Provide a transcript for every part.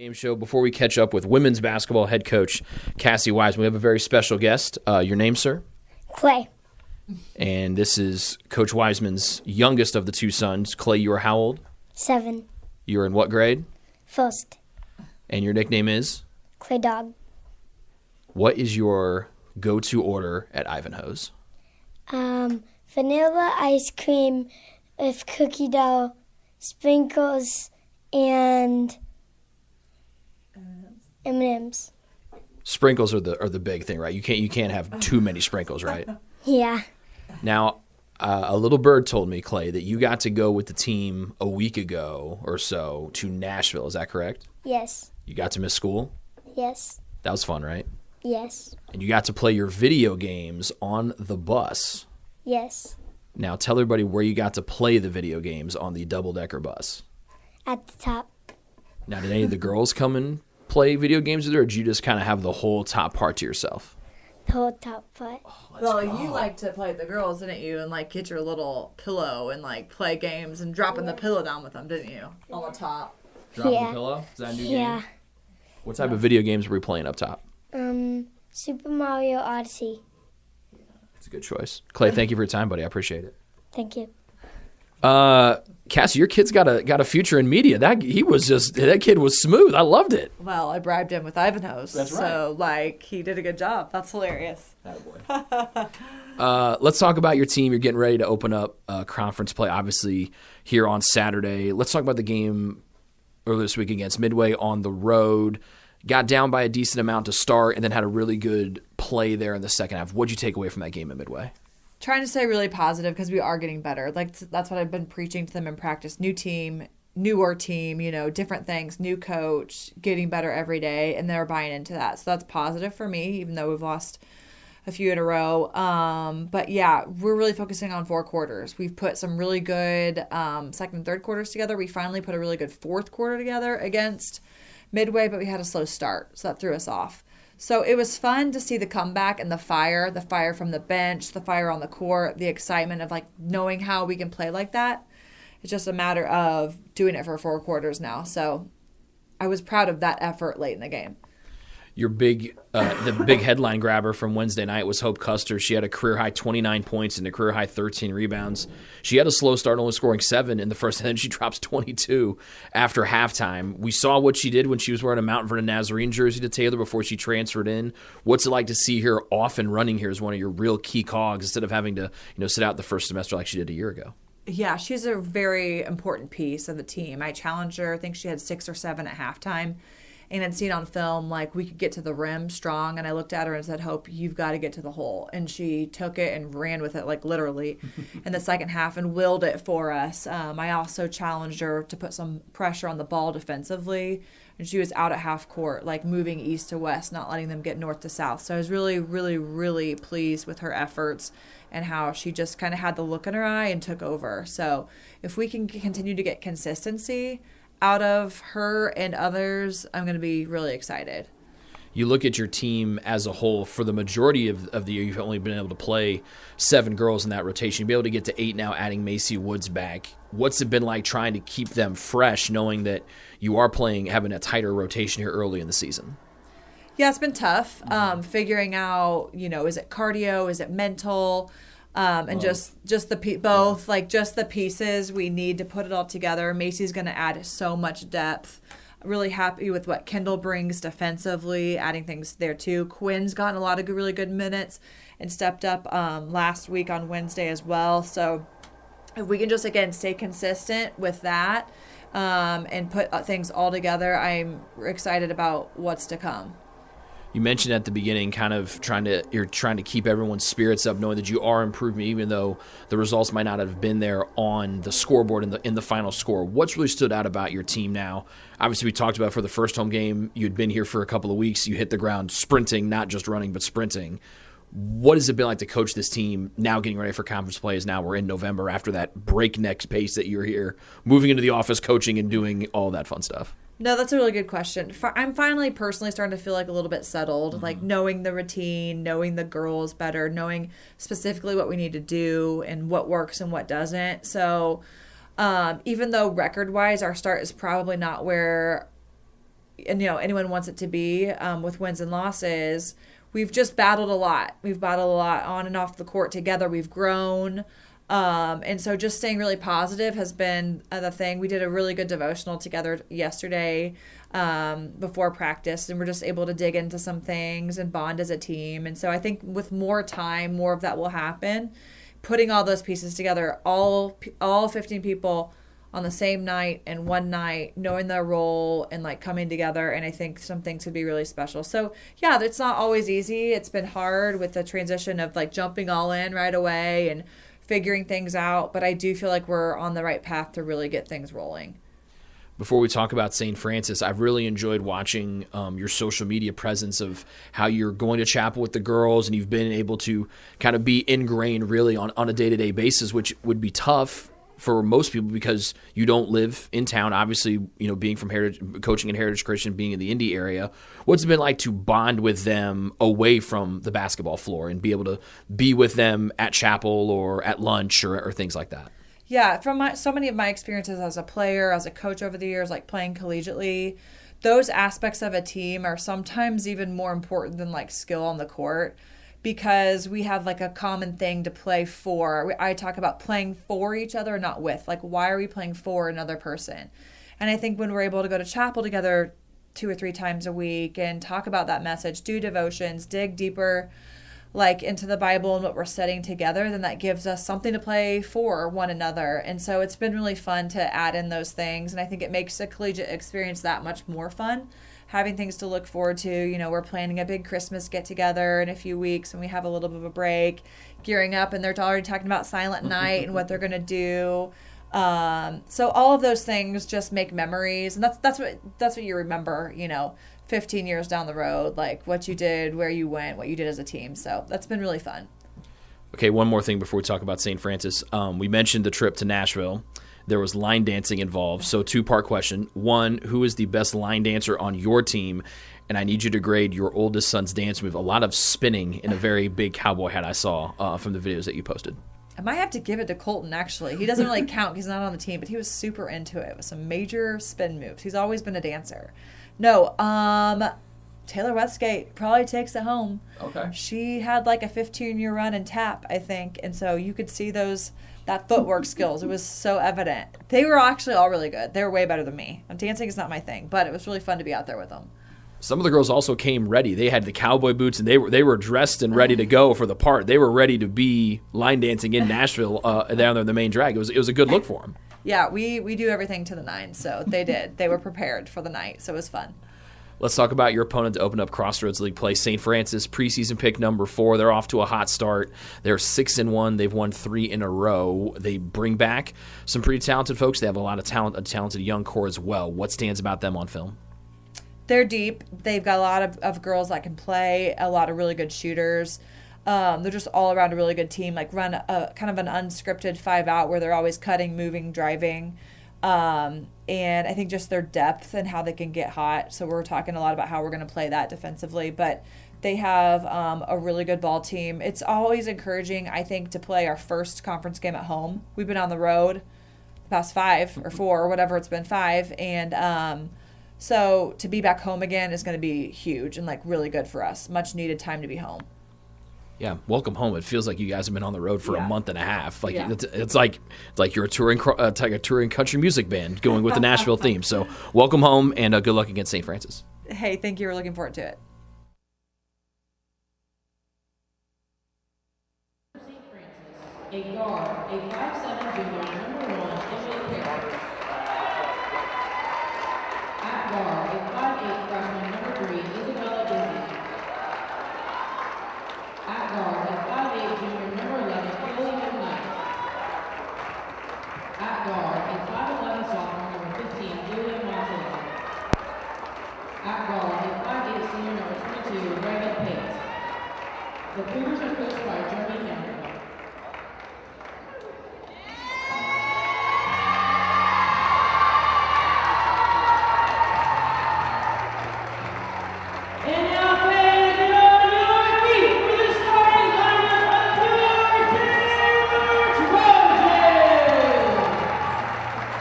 Game show. Before we catch up with women's basketball head coach Cassie Wiseman, we have a very special guest. Your name, sir? Clay. And this is Coach Wiseman's youngest of the two sons. Clay, you are how old? 7. You're in what grade? First. And your nickname is? Clay Dog. What is your go-to order at Ivanhoe's? Vanilla ice cream with cookie dough, sprinkles, and M&Ms. Sprinkles are the big thing, right? You can't have too many sprinkles, right? Yeah. Now, a little bird told me, Clay, that you got to go with the team a week ago or so to Nashville. Is that correct? Yes. You got to miss school? Yes. That was fun, right? Yes. And you got to play your video games on the bus. Yes. Now, tell everybody where you got to play the video games on the double-decker bus. At the top. Now, did any of the girls come and play video games with you, or did you just kind of have the whole top part to yourself? The whole top part. Well, you like to play with the girls, didn't you? And, like, get your little pillow and, like, play games and dropping the pillow down with them, didn't you? On the top. Dropping Yeah. the pillow? Is that a new Yeah. game? What type of video games were we playing up top? Super Mario Odyssey. It's a good choice. Clay, thank you for your time, buddy. I appreciate it. Thank you. Cassie, your kid's got a future in media. That kid was smooth. I loved it. Well, I bribed him with Ivanhoe's. That's right. So, like, he did a good job. That's hilarious. Let's talk about your team. You're getting ready to open up conference play, obviously, here on Saturday. Let's talk about the game earlier this week against Midway on the road. Got down by a decent amount to start and then had a really good play there in the second half. What'd you take away from that game at Midway? Trying to stay really positive because we are getting better. Like, that's what I've been preaching to them in practice. New team, newer team, different things, new coach, getting better every day, and they're buying into that. So that's positive for me, even though we've lost a few in a row. But yeah, we're really focusing on 4 quarters. We've put some really good second and third quarters together. We finally put a really good fourth quarter together against Midway, but we had a slow start, so that threw us off. So it was fun to see the comeback and the fire from the bench, the fire on the court, the excitement of, like, knowing how we can play like that. It's just a matter of doing it for 4 quarters now. So I was proud of that effort late in the game. Your the big headline grabber from Wednesday night was Hope Custer. She had a career-high 29 points and a career-high 13 rebounds. She had a slow start, only scoring 7 in the first, and then she drops 22 after halftime. We saw what she did when she was wearing a Mount Vernon Nazarene jersey to Taylor before she transferred in. What's it like to see her off and running here as one of your real key cogs instead of having to sit out the first semester like she did a year ago? Yeah, she's a very important piece of the team. I challenged her. I think she had 6 or 7 at halftime. And I'd seen on film, like, we could get to the rim strong. And I looked at her and said, Hope, you've got to get to the hole. And she took it and ran with it, like, literally in the second half and willed it for us. I also challenged her to put some pressure on the ball defensively. And she was out at half court, like, moving east to west, not letting them get north to south. So I was really, really, really pleased with her efforts and how she just kind of had the look in her eye and took over. So if we can continue to get consistency out of her and others, I'm going to be really excited. You look at your team as a whole, for the majority of the year, you've only been able to play 7 girls in that rotation. You'll be able to get to 8 now, adding Macy Woods back. What's it been like trying to keep them fresh, knowing that you are having a tighter rotation here early in the season? Yeah, it's been tough figuring out, is it cardio, is it mental? And just both, like, just the pieces we need to put it all together. Macy's going to add so much depth. Really happy with what Kendall brings defensively, adding things there too. Quinn's gotten a lot of really good minutes and stepped up last week on Wednesday as well. So if we can just, again, stay consistent with that and put things all together, I'm excited about what's to come. You mentioned at the beginning you're trying to keep everyone's spirits up, knowing that you are improving even though the results might not have been there on the scoreboard in the final score. What's really stood out about your team now? Obviously, we talked about for the first home game, you'd been here for a couple of weeks. You hit the ground sprinting, not just running, but sprinting. What has it been like to coach this team now getting ready for conference play as now we're in November after that breakneck pace that you're here, moving into the office, coaching, and doing all that fun stuff? No, that's a really good question. I'm finally personally starting to feel like a little bit settled, like knowing the routine, knowing the girls better, knowing specifically what we need to do and what works and what doesn't. So even though record-wise our start is probably not where and anyone wants it to be, with wins and losses. We've just battled a lot. We've battled a lot on and off the court together. We've grown. And so just staying really positive has been the thing. We did a really good devotional together yesterday before practice, and we're just able to dig into some things and bond as a team. And so I think with more time, more of that will happen. Putting all those pieces together, all 15 people on the same night and one night, knowing their role and like coming together. And I think some things could be really special. So yeah, it's not always easy. It's been hard with the transition of like jumping all in right away and figuring things out. But I do feel like we're on the right path to really get things rolling. Before we talk about St. Francis, I've really enjoyed watching your social media presence of how you're going to chapel with the girls, and you've been able to kind of be ingrained really on a day-to-day basis, which would be tough for most people because you don't live in town. Obviously, being from coaching in Heritage Christian, being in the Indy area, what's it been like to bond with them away from the basketball floor and be able to be with them at chapel or at lunch or things like that? Yeah, from so many of my experiences as a player, as a coach over the years, like playing collegiately, those aspects of a team are sometimes even more important than like skill on the court, because we have like a common thing to play for. I talk about playing for each other, not with. Like, why are we playing for another person? And I think when we're able to go to chapel together 2 or 3 times a week and talk about that message, do devotions, dig deeper like into the Bible and what we're studying together, then that gives us something to play for one another. And so it's been really fun to add in those things. And I think it makes the collegiate experience that much more fun, having things to look forward to. We're planning a big Christmas get together in a few weeks, and we have a little bit of a break, gearing up, and they're already talking about Silent Night and what they're going to do. So all of those things just make memories, and that's what you remember, 15 years down the road, like what you did, where you went, what you did as a team. So that's been really fun. Okay, one more thing before we talk about St. Francis. We mentioned the trip to Nashville. There was line dancing involved. So 2-part question. 1, who is the best line dancer on your team? And I need you to grade your oldest son's dance move. A lot of spinning in a very big cowboy hat I saw from the videos that you posted. I might have to give it to Colton, actually. He doesn't really count because he's not on the team, but he was super into it with some major spin moves. He's always been a dancer. No, Taylor Westgate probably takes it home. Okay. She had like a 15-year run in tap, I think, and so you could see that footwork skills. It was so evident. They were actually all really good. They were way better than me. Dancing is not my thing, but it was really fun to be out there with them. Some of the girls also came ready. They had the cowboy boots, and they were dressed and ready to go for the part. They were ready to be line dancing in Nashville down there in the main drag. It was a good look for them. Yeah, we do everything to the nines, so they did. They were prepared for the night, so it was fun. Let's talk about your opponent to open up Crossroads League play. St. Francis, preseason pick number 4. They're off to a hot start. They're 6-1. They've won 3 in a row. They bring back some pretty talented folks. They have a lot of talent, a talented young core as well. What stands about them on film? They're deep. They've got a lot of girls that can play, a lot of really good shooters. They're just all around a really good team. Like run a kind of an unscripted 5-out where they're always cutting, moving, driving. And I think just their depth and how they can get hot. So we're talking a lot about how we're going to play that defensively. But they have a really good ball team. It's always encouraging, I think, to play our first conference game at home. We've been on the road the past 5 or 4 or whatever it's been, 5. And so to be back home again is going to be huge and like really good for us. Much needed time to be home. Yeah, welcome home. It feels like you guys have been on the road for a month and a half. Like Yeah. it's like you're a touring country music band going with the Nashville theme. So welcome home and good luck against St. Francis. Hey, thank you. We're looking forward to it. A guard, a 5'7" junior, number 1, Emily Perry. At guard, a 5'8" freshman, number 3, Isabella Disney. At guard, a 5'8" junior, number 11, Haley McKnight. At guard, a 5'11" sophomore, number 15, Julia Montilla. At guard, a 5'8" senior, number 22, Raymond Pate. The Cougars are coached by Jeremy Henry. And now fans, get on your feet for the starting lineup of your Taylor Trojans.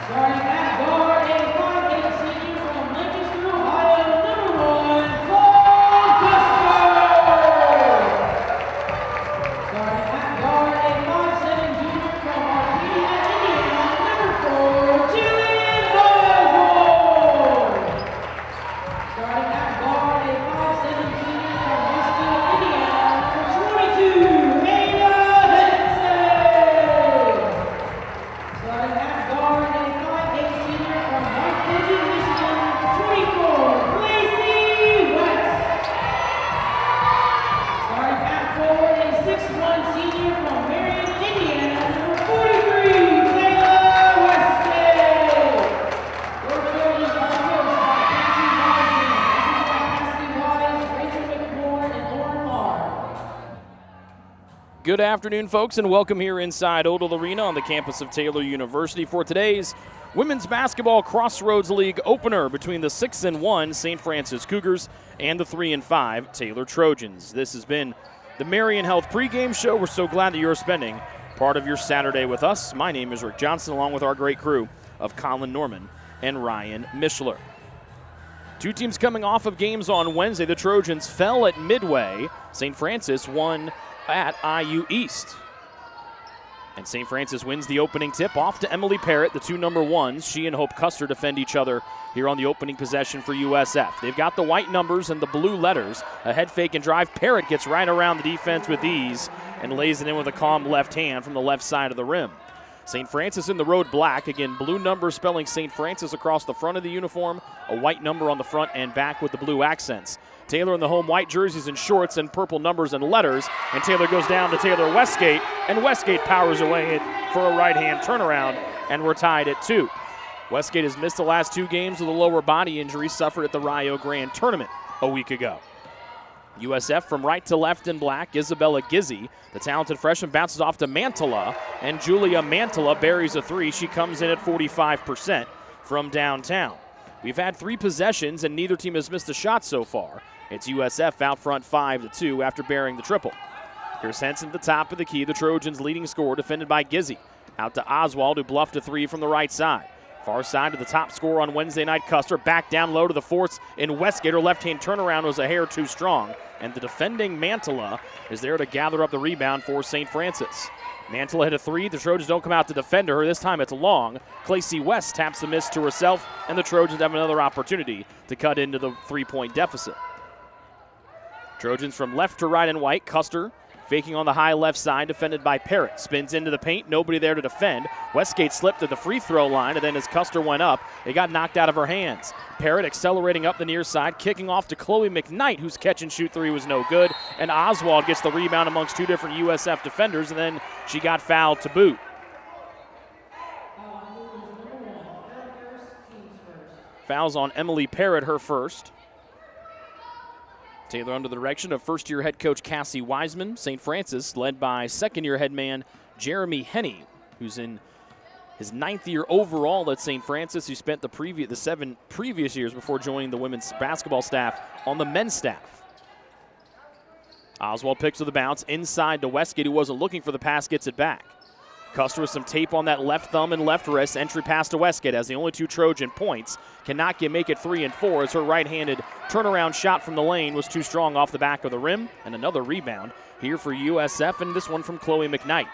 Starting at guard, a 5'8" senior from Lancaster, Ohio, 6'1" senior from Marion, Indiana, number 43, Taylor Westgate. Your Trojans are coached by Cassie Wiseman, assisted by Cassidy Wise, Rachel McMorn, and Lauren Farr. Good afternoon, folks, and welcome here inside Odell Arena on the campus of Taylor University for today's Women's Basketball Crossroads League opener between the 6-1 St. Francis Cougars and the 3-5 Taylor Trojans. This has been the Marion Health pregame show. We're so glad that you're spending part of your Saturday with us. My name is Rick Johnson, along with our great crew of Colin Norman and Ryan Mishler. Two teams coming off of games on Wednesday. The Trojans fell at Midway. St. Francis won at IU East. And St. Francis wins the opening tip off to Emily Parrott, the two number ones. She and Hope Custer defend each other here on the opening possession for USF. They've got the white numbers and the blue letters. A head fake and drive. Parrott gets right around the defense with ease and lays it in with a calm left hand from the left side of the rim. St. Francis in the road black. Again, blue numbers spelling St. Francis across the front of the uniform. A white number on the front and back with the blue accents. Taylor in the home white jerseys and shorts and purple numbers and letters. And Taylor goes down to Taylor Westgate. And Westgate powers away for a right-hand turnaround. And we're tied at 2. Westgate has missed the last 2 games with a lower body injury suffered at the Rio Grande tournament a week ago. USF from right to left in black. Isabella Gizzi, the talented freshman, bounces off to Mantala, and Julia Mantala buries a 3. She comes in at 45% from downtown. We've had 3 possessions, and neither team has missed a shot so far. It's USF out front 5-2 after burying the triple. Here's Henson at the top of the key, the Trojans' leading scorer, defended by Gizzi. Out to Oswald, who bluffed a 3 from the right side. Far side to the top scorer on Wednesday night, Custer. Back down low to the force in Westgate. Her left-hand turnaround was a hair too strong. And the defending Mantala is there to gather up the rebound for St. Francis. Mantala hit a 3. The Trojans don't come out to defend her. This time it's long. Clacy West taps the miss to herself, and the Trojans have another opportunity to cut into the 3-point deficit. Trojans from left to right in white. Custer faking on the high left side, defended by Parrott. Spins into the paint, nobody there to defend. Westgate slipped at the free throw line, and then as Custer went up, it got knocked out of her hands. Parrott accelerating up the near side, kicking off to Chloe McKnight, whose catch-and-shoot 3 was no good. And Oswald gets the rebound amongst 2 different USF defenders, and then she got fouled to boot. Fouls on Emily Parrott, her first. Taylor under the direction of first-year head coach Cassie Wiseman. St. Francis led by second-year head man Jeremy Henney, who's in his 9th year overall at St. Francis, who spent the 7 previous years before joining the women's basketball staff on the men's staff. Oswald picks with the bounce inside to Westgate, who wasn't looking for the pass, gets it back. Custer with some tape on that left thumb and left wrist. Entry pass to Westgate as the only 2 Trojan points. Cannot make it 3 and 4 as her right-handed turnaround shot from the lane was too strong off the back of the rim. And another rebound here for USF, and this one from Chloe McKnight.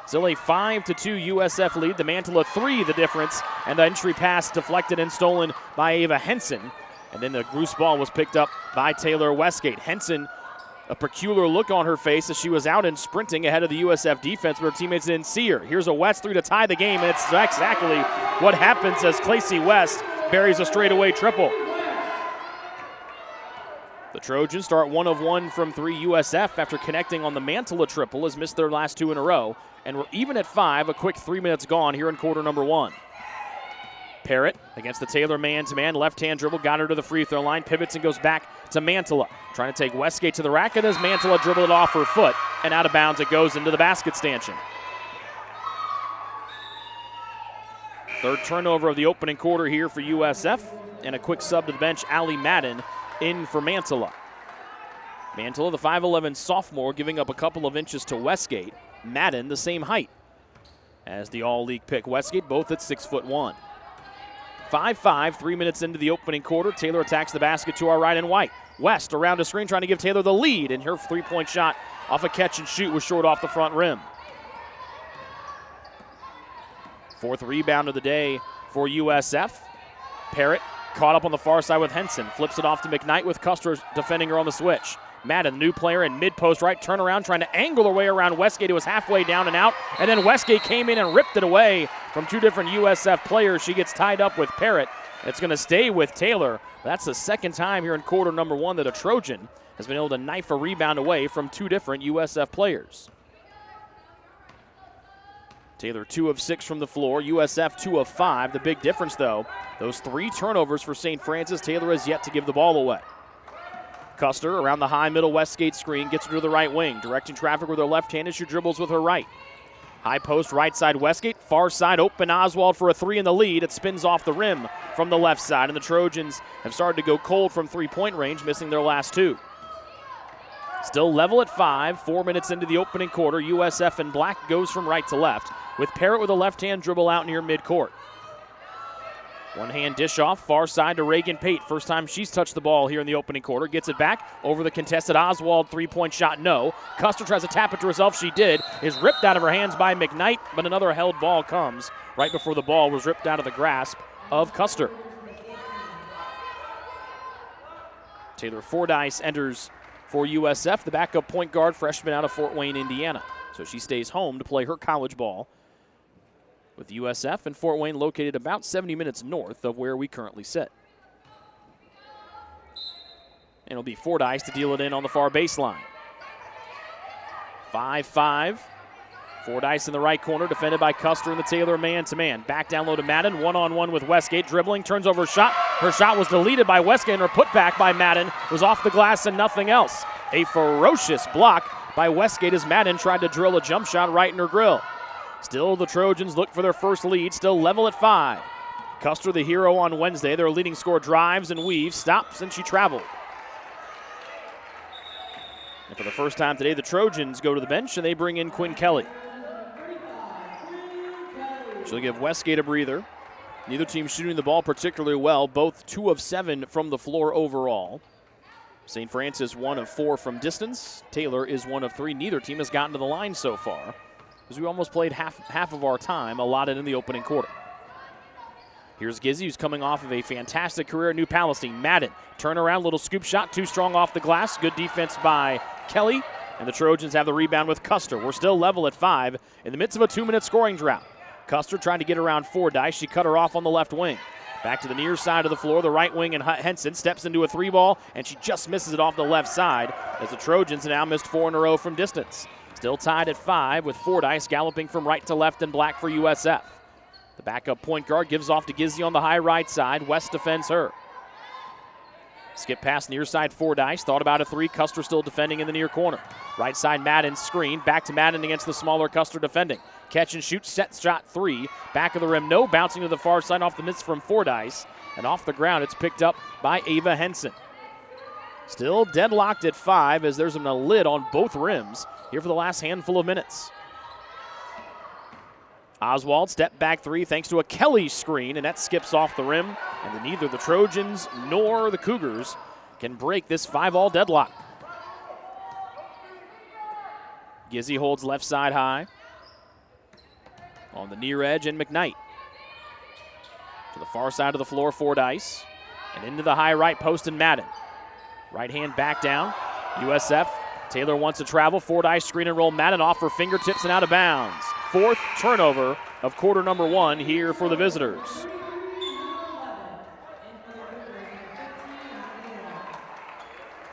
Still a 5-2 USF lead. The Mantala 3 the difference, and the entry pass deflected and stolen by Ava Henson. And then the loose ball was picked up by Taylor Westgate. Henson, a peculiar look on her face as she was out and sprinting ahead of the USF defense, but her teammates didn't see her. Here's a West 3 to tie the game, and it's exactly what happens as Clacy West buries a straightaway triple. The Trojans start 1 of 1 from 3. USF, after connecting on the Mantala triple, has missed their last 2 in a row, and we're even at 5, a quick 3 minutes gone here in quarter number 1. Parrott against the Taylor man-to-man, left-hand dribble, got her to the free throw line, pivots and goes back to Mantala. Trying to take Westgate to the rack, and as Mantala dribbled it off her foot, and out of bounds it goes into the basket stanchion. Third turnover of the opening quarter here for USF, and a quick sub to the bench, Allie Madden in for Mantala. Mantala, the 5'11 sophomore, giving up a couple of inches to Westgate. Madden, the same height as the all-league pick Westgate, both at 6'1". 5-5, 3 minutes into the opening quarter. Taylor attacks the basket to our right and white. West around a screen trying to give Taylor the lead, and her 3-point shot off a catch and shoot was short off the front rim. 4th rebound of the day for USF. Parrott caught up on the far side with Henson. Flips it off to McKnight with Custer defending her on the switch. Madden, new player in mid-post right, turnaround, trying to angle her way around Westgate, who was halfway down and out. And then Westgate came in and ripped it away from 2 different USF players. She gets tied up with Parrott. It's going to stay with Taylor. That's the second time here in quarter number 1 that a Trojan has been able to knife a rebound away from two different USF players. Taylor 2 of 6 from the floor, USF 2 of 5. The big difference, though, those 3 turnovers for St. Francis. Taylor has yet to give the ball away. Custer around the high middle Westgate screen, gets her to the right wing, directing traffic with her left hand as she dribbles with her right. High post right side Westgate, far side open Oswald for a 3 in the lead. It spins off the rim from the left side, and the Trojans have started to go cold from three-point range, missing their last 2. Still level at 5, 4 minutes into the opening quarter. USF in black goes from right to left, with Parrott with a left-hand dribble out near midcourt. One-hand dish off, far side to Reagan Pate. First time she's touched the ball here in the opening quarter. Gets it back over the contested Oswald. Three-point shot, no. Custer tries to tap it to herself. She did. Is ripped out of her hands by McKnight, but another held ball comes right before the ball was ripped out of the grasp of Custer. Taylor Fordyce enters for USF, the backup point guard, freshman out of Fort Wayne, Indiana. So she stays home to play her college ball with USF and Fort Wayne located about 70 minutes north of where we currently sit. And it'll be Fordyce to deal it in on the far baseline. 5-5. Fordyce in the right corner, defended by Custer and the Taylor man-to-man. Back down low to Madden, one-on-one with Westgate, dribbling, turns over a shot. Her shot was deleted by Westgate, and her putback by Madden was off the glass and nothing else. A ferocious block by Westgate as Madden tried to drill a jump shot right in her grill. Still, the Trojans look for their first lead, still level at 5. Custer, the hero on Wednesday, their leading scorer, drives and weaves, stops, and she traveled. And for the first time today, the Trojans go to the bench, and they bring in Quinn Kelly. She'll give Westgate a breather. Neither team shooting the ball particularly well, both 2 of 7 from the floor overall. St. Francis 1 of 4 from distance. Taylor is 1 of 3. Neither team has gotten to the line so far, because we almost played half of our time allotted in the opening quarter. Here's Gizzy, who's coming off of a fantastic career at New Palestine. Madden, turnaround, little scoop shot, too strong off the glass. Good defense by Kelly, and the Trojans have the rebound with Custer. We're still level at 5 in the midst of a 2-minute scoring drought. Custer trying to get around Fordyce. She cut her off on the left wing. Back to the near side of the floor, the right wing, and Henson steps into a 3-ball, and she just misses it off the left side as the Trojans have now missed 4 in a row from distance. Still tied at 5 with Fordyce galloping from right to left in black for USF. The backup point guard gives off to Gizzy on the high right side. West defends her. Skip pass near side Fordyce. Thought about a 3. Custer still defending in the near corner. Right side Madden screen. Back to Madden against the smaller Custer defending. Catch and shoot. Set shot 3. Back of the rim. No. Bouncing to the far side off the miss from Fordyce. And off the ground it's picked up by Ava Henson. Still deadlocked at 5 as there's a lid on both rims here for the last handful of minutes. Oswald step back 3 thanks to a Kelly screen, and that skips off the rim. And then neither the Trojans nor the Cougars can break this 5-all deadlock. Gizzy holds left side high. On the near edge, and McKnight. To the far side of the floor, Fordyce. And into the high right post, and Madden. Right hand back down. USF. Taylor wants to travel. Fordyce screen and roll. Madden off her fingertips and out of bounds. 4th turnover of quarter number 1 here for the visitors.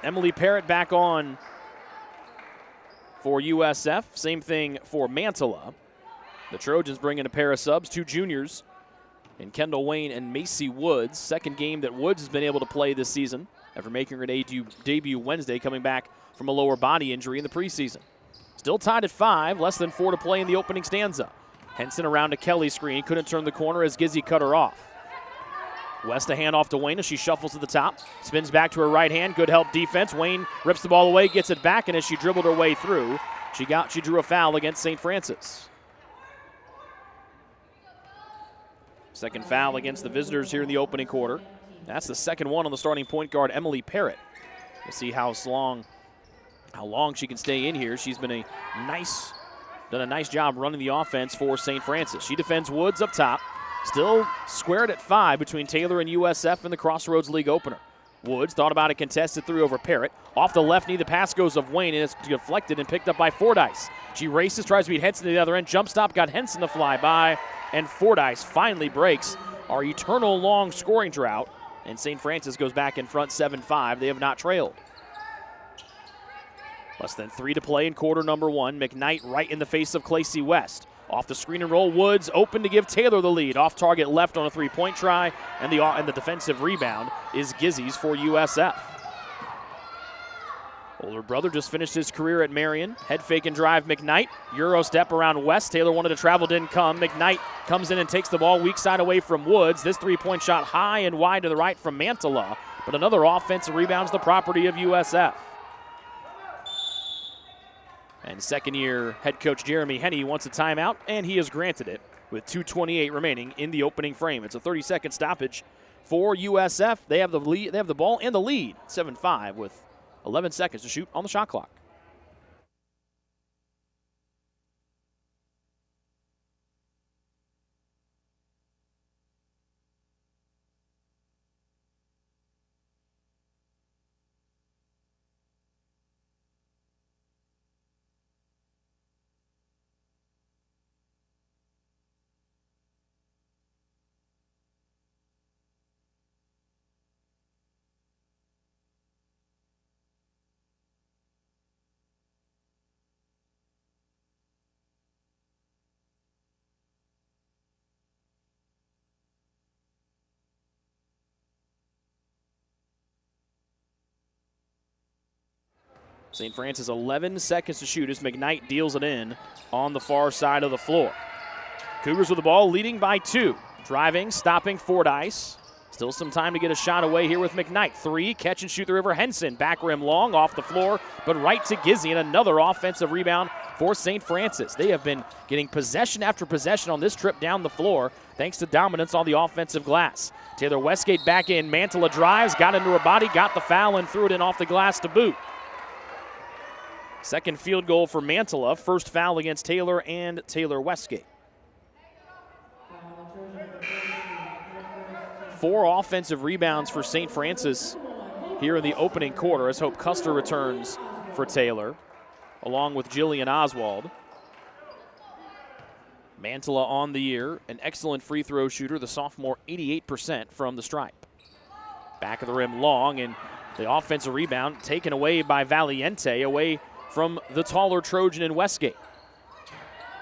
Emily Parrott back on for USF. Same thing for Mantilla. The Trojans bring in a pair of subs, 2 juniors in Kendall Wayne and Macy Woods. Second game that Woods has been able to play this season after making her debut Wednesday, coming back from a lower body injury in the preseason. Still tied at 5, less than 4 to play in the opening stanza. Henson around to Kelly's screen, couldn't turn the corner as Gizzy cut her off. West a handoff to Wayne as she shuffles to the top, spins back to her right hand, good help defense. Wayne rips the ball away, gets it back, and as she dribbled her way through, she drew a foul against St. Francis. Second foul against the visitors here in the opening quarter. That's the second one on the starting point guard, Emily Parrott. We'll see how long she can stay in here. She's been done a nice job running the offense for St. Francis. She defends Woods up top. Still squared at 5 between Taylor and USF in the Crossroads League opener. Woods thought about a contested 3 over Parrott. Off the left knee, the pass goes of Wayne, and it's deflected and picked up by Fordyce. She races, tries to beat Henson to the other end. Jump stop, got Henson to fly by, and Fordyce finally breaks our eternal long scoring drought, and St. Francis goes back in front 7-5. They have not trailed. Less than 3 to play in quarter number 1. McKnight right in the face of Clacy West. Off the screen and roll, Woods open to give Taylor the lead. Off target left on a three-point try, and the defensive rebound is Gizzy's for USF. Older brother just finished his career at Marion. Head fake and drive McKnight. Euro step around West. Taylor wanted to travel, didn't come. McKnight comes in and takes the ball weak side away from Woods. This three-point shot high and wide to the right from Mantala, but another offensive rebound's the property of USF. And second-year head coach Jeremy Henney wants a timeout, and he has granted it with 2:28 remaining in the opening frame. It's a 30-second stoppage for USF. They have the lead. They have the ball and the lead, 7-5 with 11 seconds to shoot on the shot clock. St. Francis 11 seconds to shoot as McKnight deals it in on the far side of the floor. Cougars with the ball, leading by 2. Driving, stopping Fordyce. Still some time to get a shot away here with McKnight. 3, catch and shoot the river. Henson, back rim long, off the floor, but right to Gizzy, and another offensive rebound for St. Francis. They have been getting possession after possession on this trip down the floor, thanks to dominance on the offensive glass. Taylor Westgate back in. Mantala drives, got into her body, got the foul, and threw it in off the glass to boot. Second field goal for Mantala. First foul against Taylor and Taylor Westgate. 4 offensive rebounds for St. Francis here in the opening quarter as Hope Custer returns for Taylor, along with Jillian Oswald. Mantala on the year, an excellent free throw shooter. The sophomore, 88% from the stripe. Back of the rim long, and the offensive rebound taken away by Valiente, away from the taller Trojan in Westgate.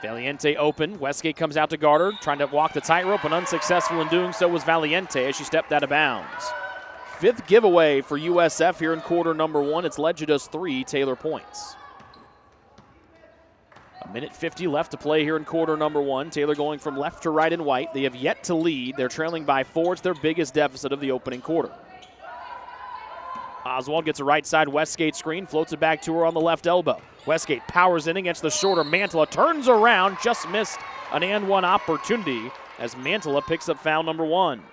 Valiente open. Westgate comes out to guard her, trying to walk the tightrope, and unsuccessful in doing so was Valiente as she stepped out of bounds. 5th giveaway for USF here in quarter number 1. It's led to just 3 Taylor points. 1:50 left to play here in quarter number 1. Taylor going from left to right in white. They have yet to lead. They're trailing by 4. It's their biggest deficit of the opening quarter. Oswald gets a right side Westgate screen, floats it back to her on the left elbow. Westgate powers in against the shorter Mantala, turns around, just missed an and one opportunity as Mantala picks up foul number 1.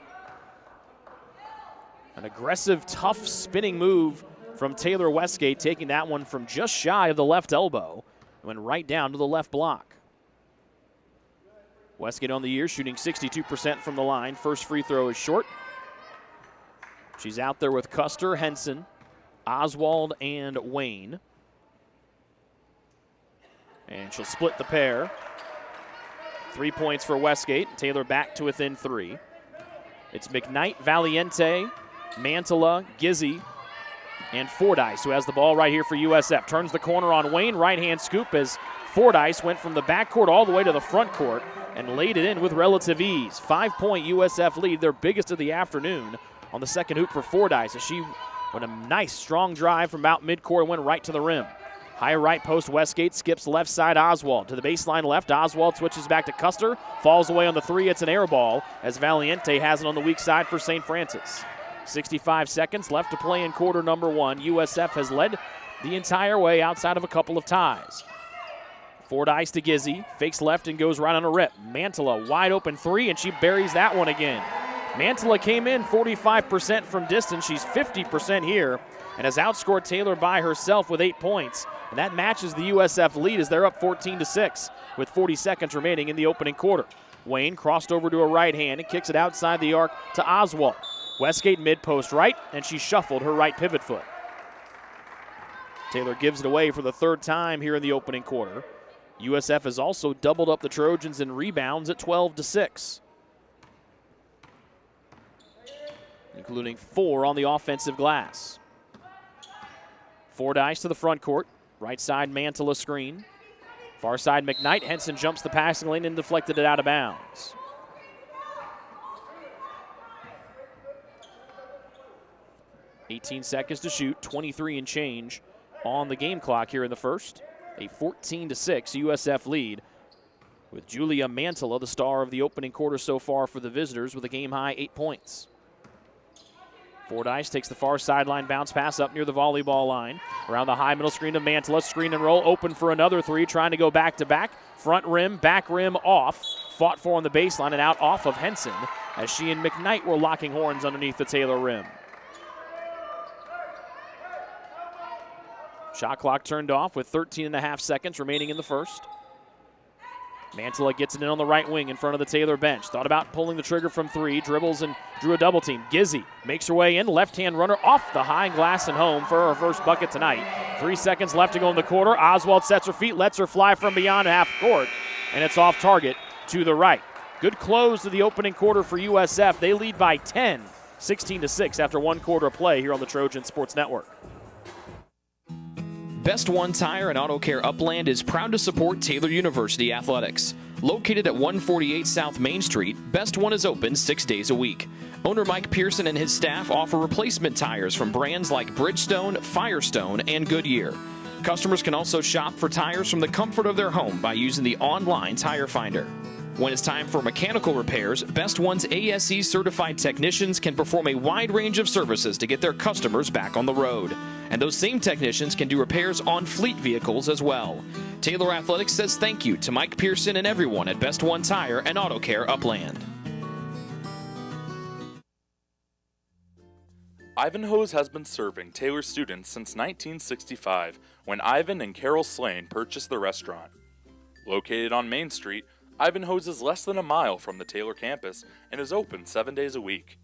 An aggressive, tough spinning move from Taylor Westgate, taking that one from just shy of the left elbow and went right down to the left block. Westgate on the year shooting 62% from the line. First free throw is short. She's out there with Custer, Henson, Oswald, and Wayne. And she'll split the pair. 3 points for Westgate. Taylor back to within 3. It's McKnight, Valiente, Mantala, Gizzy, and Fordyce, who has the ball right here for USF. Turns the corner on Wayne. Right-hand scoop as Fordyce went from the backcourt all the way to the front court and laid it in with relative ease. 5-point USF lead, their biggest of the afternoon, on the second hoop for Fordyce as she went a nice strong drive from about midcourt and went right to the rim. High right post Westgate, skips left side Oswald to the baseline left. Oswald switches back to Custer, falls away on the 3. It's an air ball as Valiente has it on the weak side for St. Francis. 65 seconds left to play in quarter number 1. USF has led the entire way outside of a couple of ties. Fordyce to Gizzy, fakes left and goes right on a rip. Mantala wide open 3, and she buries that one again. Mantala came in 45% from distance. She's 50% here and has outscored Taylor by herself with 8 points. And that matches the USF lead as they're up 14-6 with 40 seconds remaining in the opening quarter. Wayne crossed over to a right hand and kicks it outside the arc to Oswald. Westgate mid-post right, and she shuffled her right pivot foot. Taylor gives it away for the 3rd time here in the opening quarter. USF has also doubled up the Trojans in rebounds at 12-6. Including 4 on the offensive glass. Fordyce to the front court. Right side, Mantilla screen. Far side, McKnight. Henson jumps the passing lane and deflected it out of bounds. .18 seconds to shoot, 23 and change on the game clock here in the first. A 14-6 USF lead with Julia Mantilla, the star of the opening quarter so far for the visitors, with a game-high 8 points. Fordyce takes the far sideline bounce pass up near the volleyball line. Around the high middle screen to Mantilla. Screen and roll, open for another three, trying to go back-to-back. Front rim, back rim, off. Fought for on the baseline and out off of Henson as she and McKnight were locking horns underneath the Taylor rim. Shot clock turned off with 13.5 seconds remaining in the first. Mantilla gets it in on the right wing in front of the Taylor bench. Thought about pulling the trigger from three, dribbles and drew a double team. Gizzy makes her way in, left-hand runner off the high glass and home for her first bucket tonight. 3 seconds left to go in the quarter. Oswald sets her feet, lets her fly from beyond half court, and it's off target to the right. Good close to the opening quarter for USF. They lead by 10, 16-6 after 1 quarter of play here on the Trojan Sports Network. Best One Tire and Auto Care Upland is proud to support Taylor University Athletics. Located at 148 South Main Street, Best One is open 6 days a week. Owner Mike Pearson and his staff offer replacement tires from brands like Bridgestone, Firestone, and Goodyear. Customers can also shop for tires from the comfort of their home by using the online Tire Finder. When it's time for mechanical repairs, Best One's ASE certified technicians can perform a wide range of services to get their customers back on the road. And those same technicians can do repairs on fleet vehicles as well. Taylor Athletics says thank you to Mike Pearson and everyone at Best One Tire and Auto Care Upland. Ivanhoe's has been serving Taylor students since 1965, when Ivan and Carol Slane purchased the restaurant. Located on Main Street, Ivanhoe's is less than a mile from the Taylor campus and is open 7 days a week.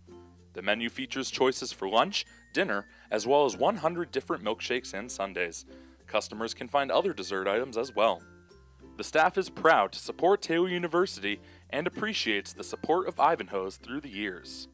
The menu features choices for lunch, dinner, as well as 100 different milkshakes and sundaes. Customers can find other dessert items as well. The staff is proud to support Taylor University and appreciates the support of Ivanhoe's through the years.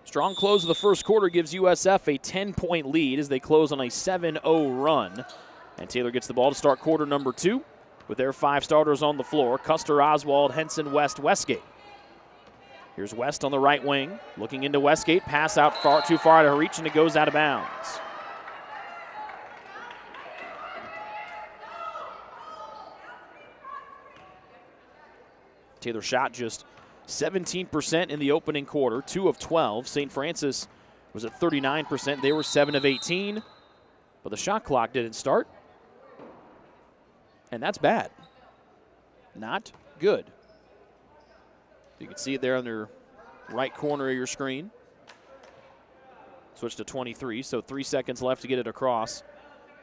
Strong close of the first quarter gives USF a 10-point lead as they close on a 7-0 run. And Taylor gets the ball to start quarter number 2 with their 5 starters on the floor: Custer, Oswald, Henson, West, Westgate. Here's West on the right wing, looking into Westgate. Pass out too far to her reach, and it goes out of bounds. Taylor shot just 17% in the opening quarter, 2 of 12. St. Francis was at 39%. They were 7 of 18, but the shot clock didn't start, and that's bad. Not good. You can see it there on your right corner of your screen. Switch to 23, so 3 seconds left to get it across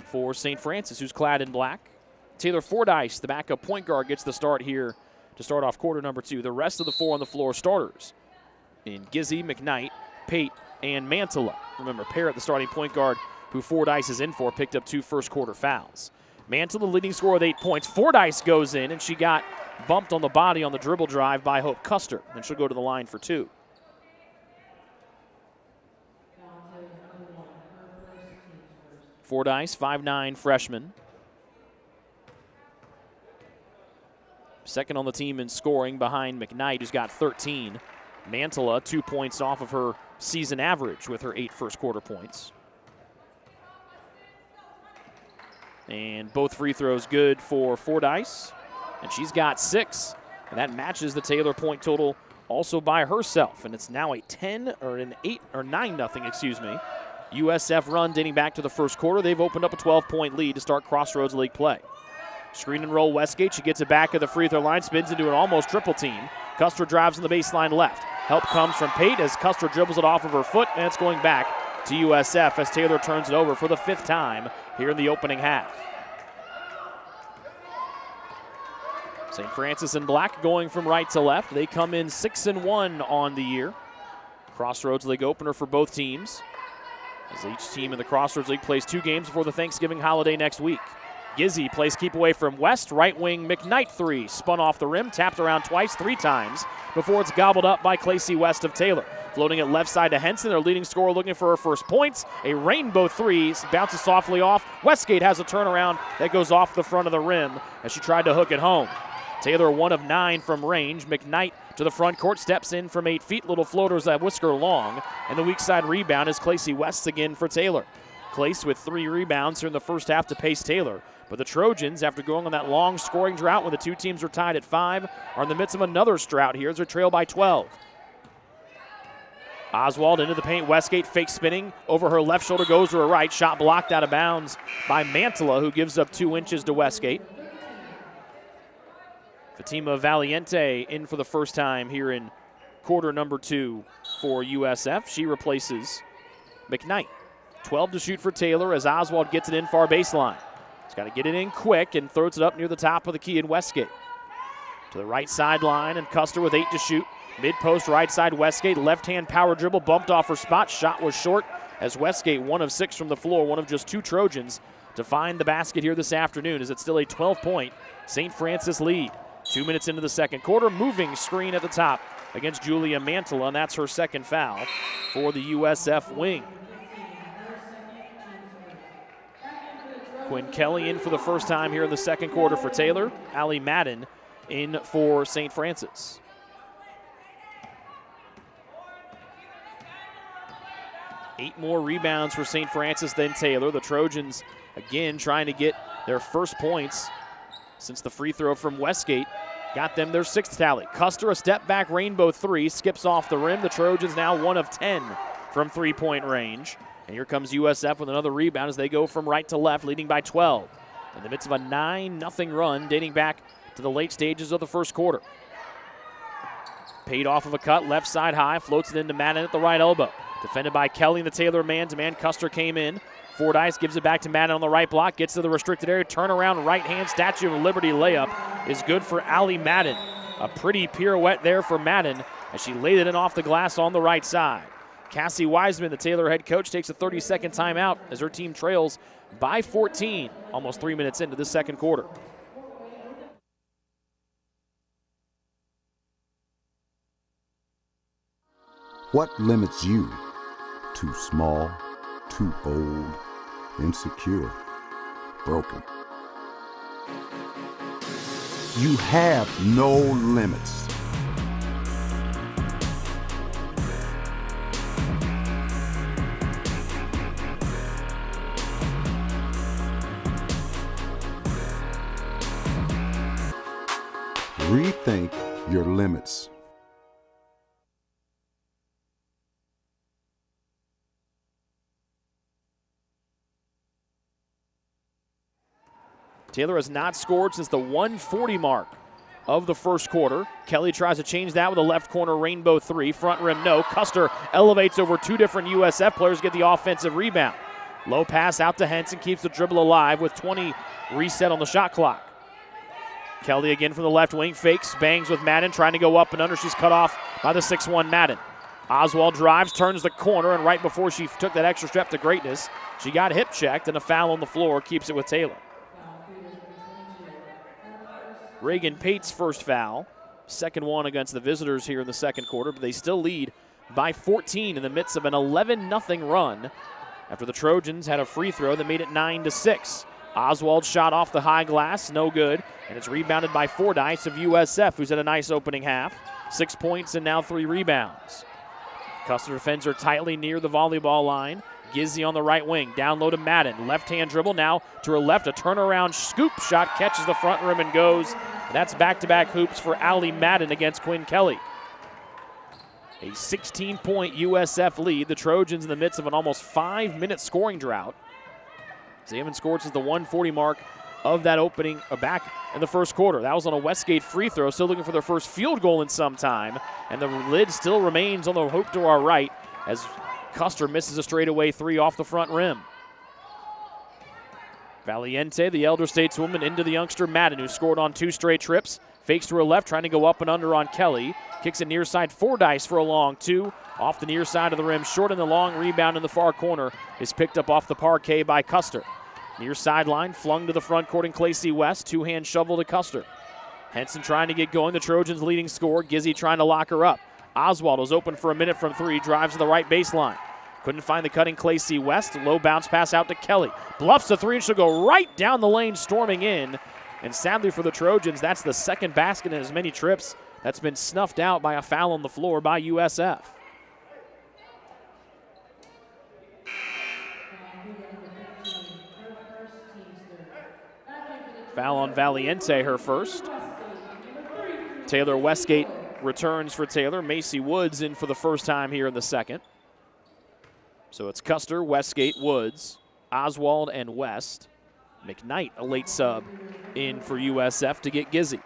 for St. Francis, who's clad in black. Taylor Fordyce, the backup point guard, gets the start here to start off quarter number 2. The rest of the 4 on the floor starters in Gizzy, McKnight, Pate, and Mantilla. Remember, Parrott, the starting point guard who Fordyce is in for, picked up 2 first-quarter fouls. Mantilla, leading scorer with 8 points. Fordyce goes in, and she got bumped on the body on the dribble drive by Hope Custer, and she'll go to the line for 2. Fordyce, 5'9" freshman. Second on the team in scoring behind McKnight, who's got 13. Mantilla, 2 points off of her season average with her 8 first-quarter points. And both free throws good for Fordyce, and she's got 6. And that matches the Taylor point total also by herself. And it's now a 9-0, excuse me, USF run dating back to the first quarter. They've opened up a 12-point lead to start Crossroads League play. Screen and roll Westgate. She gets it back at the free throw line, spins into an almost triple team. Custer drives on the baseline left. Help comes from Pate as Custer dribbles it off of her foot, and it's going back to USF as Taylor turns it over for the 5th time here in the opening half. St. Francis in black going from right to left. They come in 6-1 on the year. Crossroads League opener for both teams, as each team in the Crossroads League plays 2 games before the Thanksgiving holiday next week. Gizzy plays keep away from West. Right wing McKnight 3. Spun off the rim, tapped around twice, 3 times before it's gobbled up by Clacy West of Taylor. Floating it left side to Henson, their leading scorer looking for her first points. A rainbow 3 bounces softly off. Westgate has a turnaround that goes off the front of the rim as she tried to hook it home. Taylor 1 of 9 from range. McKnight to the front court, steps in from 8 feet. Little floaters that whisker long. And the weak side rebound is Clacy West again for Taylor. Clace with 3 rebounds here in the first half to pace Taylor. But the Trojans, after going on that long scoring drought when the 2 teams were tied at 5, are in the midst of another drought here as they trail by 12. Oswald into the paint. Westgate fake spinning. Over her left shoulder goes to her right. Shot blocked out of bounds by Mantilla, who gives up 2 inches to Westgate. Fatima Valiente in for the first time here in quarter number 2 for USF. She replaces McKnight. 12 to shoot for Taylor as Oswald gets it in far baseline. He's got to get it in quick and throws it up near the top of the key in Westgate. To the right sideline, and Custer with 8 to shoot. Mid-post right side Westgate, left-hand power dribble, bumped off her spot. Shot was short as Westgate 1 of 6 from the floor, 1 of just 2 Trojans to find the basket here this afternoon as it's still a 12-point St. Francis lead. 2 minutes into the second quarter, moving screen at the top against Julia Mantilla, and that's her 2nd foul for the USF wing. Quinn Kelly in for the first time here in the second quarter for Taylor. Allie Madden in for St. Francis. Eight more rebounds for St. Francis than Taylor. The Trojans, again, trying to get their first points since the free throw from Westgate got them their 6th tally. Custer, a step-back rainbow 3, skips off the rim. The Trojans now 1 of 10 from three-point range. And here comes USF with another rebound as they go from right to left, leading by 12. In the midst of a 9-0 run dating back to the late stages of the first quarter. Paid off of a cut, left side high, floats it into Madden at the right elbow. Defended by Kelly in the Taylor man-to-man. Custer came in. Fordyce gives it back to Madden on the right block, gets to the restricted area, turnaround right-hand Statue of Liberty layup is good for Allie Madden. A pretty pirouette there for Madden as she laid it in off the glass on the right side. Cassie Wiseman, the Taylor head coach, takes a 30-second timeout as her team trails by 14, almost 3 minutes into the second quarter. What limits you? Too small, too old, insecure, broken. You have no limits. Rethink your limits. Taylor has not scored since the 1:40 mark of the first quarter. Kelly tries to change that with a left corner rainbow 3. Front rim, no. Custer elevates over 2 different USF players, get the offensive rebound. Low pass out to Henson, keeps the dribble alive with 20 reset on the shot clock. Kelly again from the left wing, fakes, bangs with Madden, trying to go up and under. She's cut off by the 6'1 Madden. Oswald drives, turns the corner, and right before she took that extra step to greatness, she got hip checked, and a foul on the floor keeps it with Taylor. Reagan Pate's first foul, second one against the visitors here in the second quarter, but they still lead by 14 in the midst of an 11-0 run after the Trojans had a free throw that made it 9-6. Oswald shot off the high glass, no good, and it's rebounded by Fordyce of USF, who's had a nice opening half. 6 points and now 3 rebounds. Custer defends her tightly near the volleyball line. Gizzy on the right wing, down low to Madden. Left-hand dribble now to her left. A turnaround scoop shot catches the front rim and goes. That's back-to-back hoops for Allie Madden against Quinn Kelly. A 16-point USF lead. The Trojans in the midst of an almost 5-minute scoring drought. They haven't scored since the 1:40 mark of that opening back in the first quarter. That was on a Westgate free throw, still looking for their first field goal in some time. And the lid still remains on the hoop to our right as Custer misses a straightaway three off the front rim. Valiente, the elder stateswoman, into the youngster Madden, who scored on 2 straight trips. Fakes to her left, trying to go up and under on Kelly. Kicks it near side, Fordyce for a long 2. Off the near side of the rim, short, and the long rebound in the far corner is picked up off the parquet by Custer. Near sideline, flung to the front court in Clacy West. 2-hand shovel to Custer. Henson trying to get going, the Trojans leading scorer. Gizzy trying to lock her up. Oswald was open for a minute from 3, drives to the right baseline. Couldn't find the cutting Clacy West. Low bounce pass out to Kelly. Bluffs the 3, and she'll go right down the lane, storming in. And sadly for the Trojans, that's the second basket in as many trips that's been snuffed out by a foul on the floor by USF. Foul on Valiente, her first. Taylor Westgate returns for Taylor. Macy Woods in for the first time here in the second. So it's Custer, Westgate, Woods, Oswald, and West. McKnight, a late sub, in for USF to get Gizzy.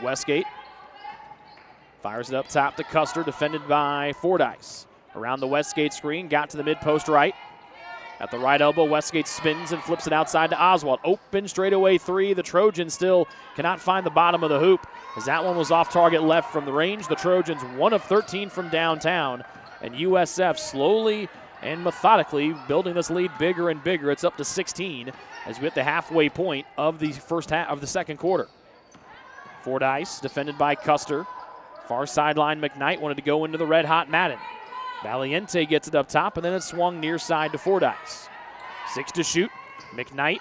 Westgate fires it up top to Custer, defended by Fordyce. Around the Westgate screen, got to the mid-post right. At the right elbow, Westgate spins and flips it outside to Oswald. Open straightaway 3. The Trojans still cannot find the bottom of the hoop, as that one was off target left from the range. The Trojans 1 of 13 from downtown, and USF slowly and methodically building this lead bigger and bigger. It's up to 16 as we hit the halfway point of the first half of the second quarter. Fordyce defended by Custer. Far sideline, McKnight wanted to go into the red-hot Madden. Valiente gets it up top, and then it's swung near side to Fordyce. 6 to shoot. McKnight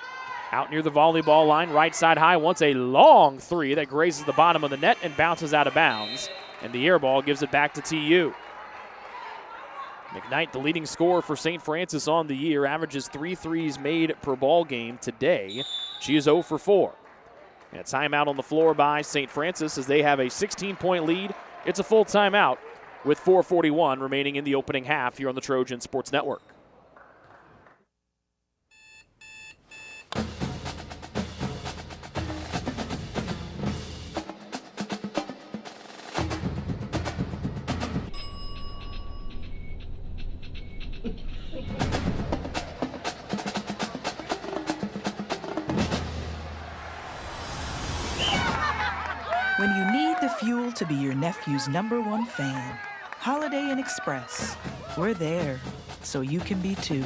out near the volleyball line, right side high, wants a long 3 that grazes the bottom of the net and bounces out of bounds. And the air ball gives it back to TU. McKnight, the leading scorer for St. Francis on the year, averages 3 threes made per ball game today. She is 0 for 4. And a timeout on the floor by St. Francis as they have a 16-point lead. It's a full timeout with 4:41 remaining in the opening half here on the Trojan Sports Network. When you need the fuel to be your nephew's #1 fan, Holiday Inn Express. We're there, so you can be too.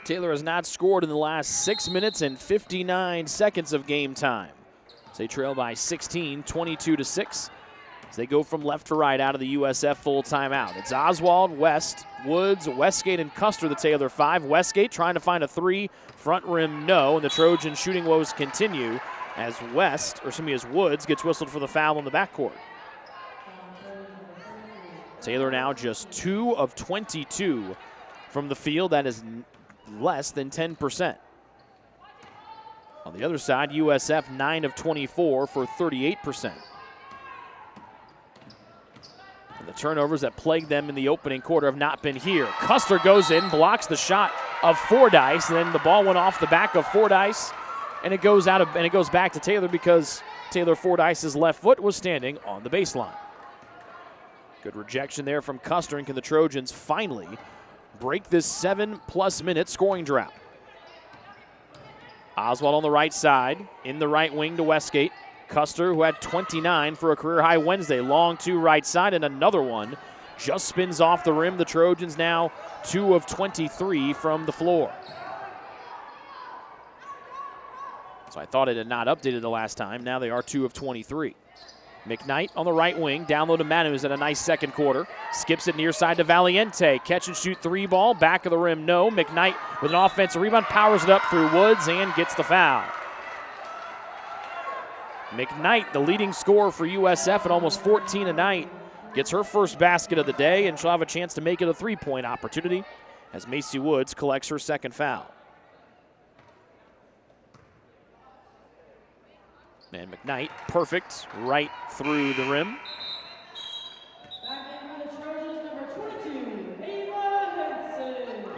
Taylor has not scored in the last 6 minutes and 59 seconds of game time. So they trail by 16, 22-6. As they go from left to right out of the USF full timeout. It's Oswald, West, Woods, Westgate, and Custer, the Taylor 5. Westgate trying to find a 3. Front rim, no. And the Trojan shooting woes continue as Woods gets whistled for the foul in the backcourt. Taylor now just 2 of 22 from the field. That is less than 10%. On the other side, USF 9 of 24 for 38%. And the turnovers that plagued them in the opening quarter have not been here. Custer goes in, blocks the shot of Fordyce, and then the ball went off the back of Fordyce, and it goes back to Taylor because Taylor Fordyce's left foot was standing on the baseline. Good rejection there from Custer, and can the Trojans finally break this 7+ minute scoring drought? Oswald on the right side, in the right wing to Westgate. Custer, who had 29 for a career high Wednesday. Long two right side, and another one just spins off the rim. The Trojans now 2 of 23 from the floor. So I thought it had not updated the last time. Now they are 2 of 23. McKnight on the right wing, down low to Manu, who's at a nice second quarter. Skips it near side to Valiente. Catch and shoot three ball, back of the rim, no. McKnight with an offensive rebound, powers it up through Woods and gets the foul. McKnight, the leading scorer for USF at almost 14 a night, gets her first basket of the day, and she'll have a chance to make it a three-point opportunity as Macy Woods collects her second foul. And McKnight, perfect, right through the rim.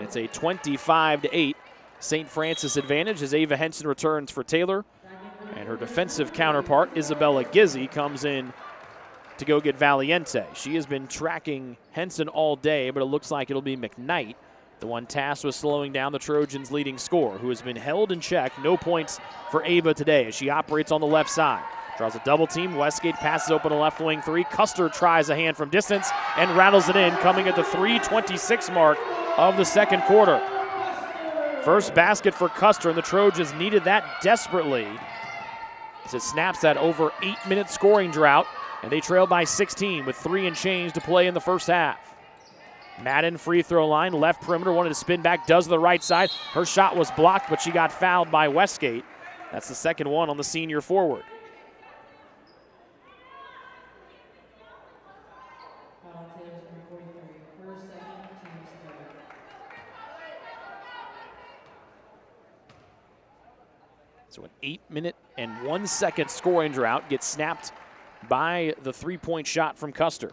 It's a 25-8 St. Francis advantage as Ava Henson returns for Taylor. And her defensive counterpart, Isabella Gizzi, comes in to go get Valiente. She has been tracking Henson all day, but it looks like it'll be McKnight, the one tasked with slowing down the Trojans' leading scorer, who has been held in check. No points for Ava today as she operates on the left side. Draws a double team. Westgate passes open a left wing three. Custer tries a hand from distance and rattles it in, coming at the 3:26 mark of the second quarter. First basket for Custer, and the Trojans needed that desperately as it snaps that over 8-minute scoring drought, and they trail by 16 with 3 and change to play in the first half. Madden, free throw line, left perimeter, wanted to spin back, does to the right side. Her shot was blocked, but she got fouled by Westgate. That's the second one on the senior forward. So an 8-minute and 1 second scoring drought gets snapped by the three-point shot from Custer.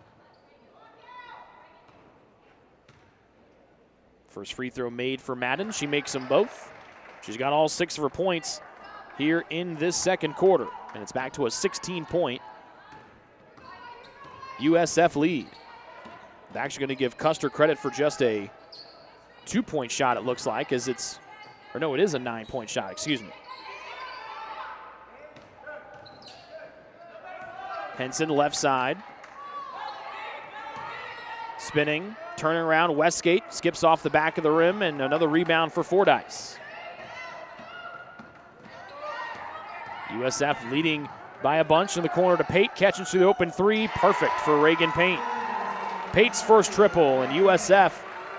First free throw made for Madden. She makes them both. She's got all 6 of her points here in this second quarter. And it's back to a 16-point USF lead. They're actually going to give Custer credit for just a 2-point shot, it looks like, as it's, or no, it is a 9-point shot, excuse me. Henson left side. Spinning, turning around, Westgate skips off the back of the rim, and another rebound for Fordyce. USF leading by a bunch in the corner to Pate, catching through the open three, perfect for Reagan Pate. Pate's first triple, and USF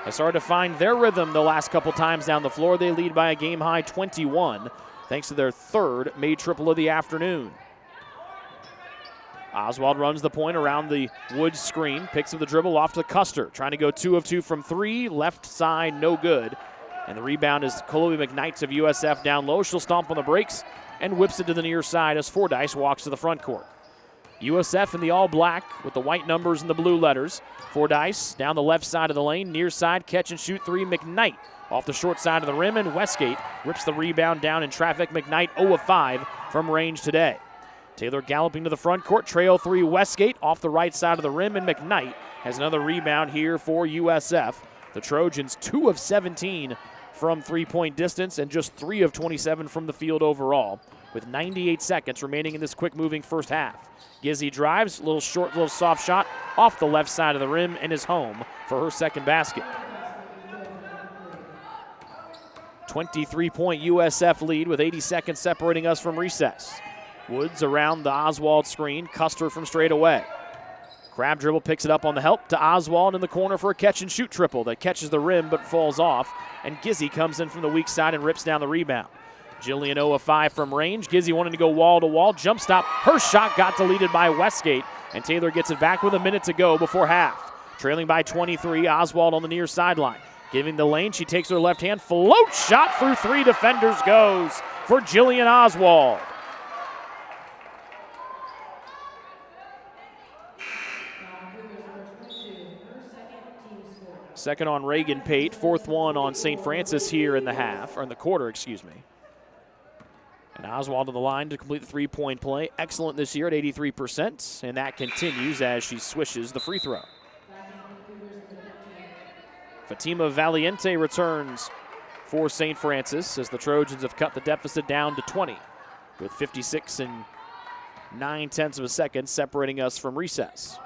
has started to find their rhythm the last couple times down the floor. They lead by a game-high 21, thanks to their third made triple of the afternoon. Oswald runs the point around the Woods screen, picks up the dribble off to Custer, trying to go 2 of 2 from 3, left side, no good. And the rebound is Chloe McKnight of USF down low. She'll stomp on the brakes and whips it to the near side as Fordyce walks to the front court. USF in the all black with the white numbers and the blue letters. Fordyce down the left side of the lane, near side, catch and shoot three. McKnight off the short side of the rim, and Westgate rips the rebound down in traffic. McKnight 0 of 5 from range today. Taylor galloping to the front court, trail 3 Westgate off the right side of the rim, and McKnight has another rebound here for USF. The Trojans 2 of 17 from three-point distance and just 3 of 27 from the field overall, with 98 seconds remaining in this quick-moving first half. Gizzi drives, little short, little soft shot off the left side of the rim and is home for her second basket. 23-point USF lead with 80 seconds separating us from recess. Woods around the Oswald screen, Custer from straight away. Crab dribble picks it up on the help to Oswald in the corner for a catch-and-shoot triple that catches the rim but falls off, and Gizzi comes in from the weak side and rips down the rebound. Jillian 0 of 5 from range. Gizzi wanting to go wall-to-wall, jump stop. Her shot got deleted by Westgate, and Taylor gets it back with a minute to go before half. Trailing by 23, Oswald on the near sideline. Giving the lane, she takes her left hand, float shot through 3 defenders goes for Jillian Oswald. Second on Reagan Pate, fourth one on St. Francis here in the half, or in the quarter, excuse me. And Oswald on the line to complete the three-point play. Excellent this year at 83%, and that continues as she swishes the free throw. Fatima Valiente returns for St. Francis as the Trojans have cut the deficit down to 20 with 56 and 9/10 of a second separating us from recess.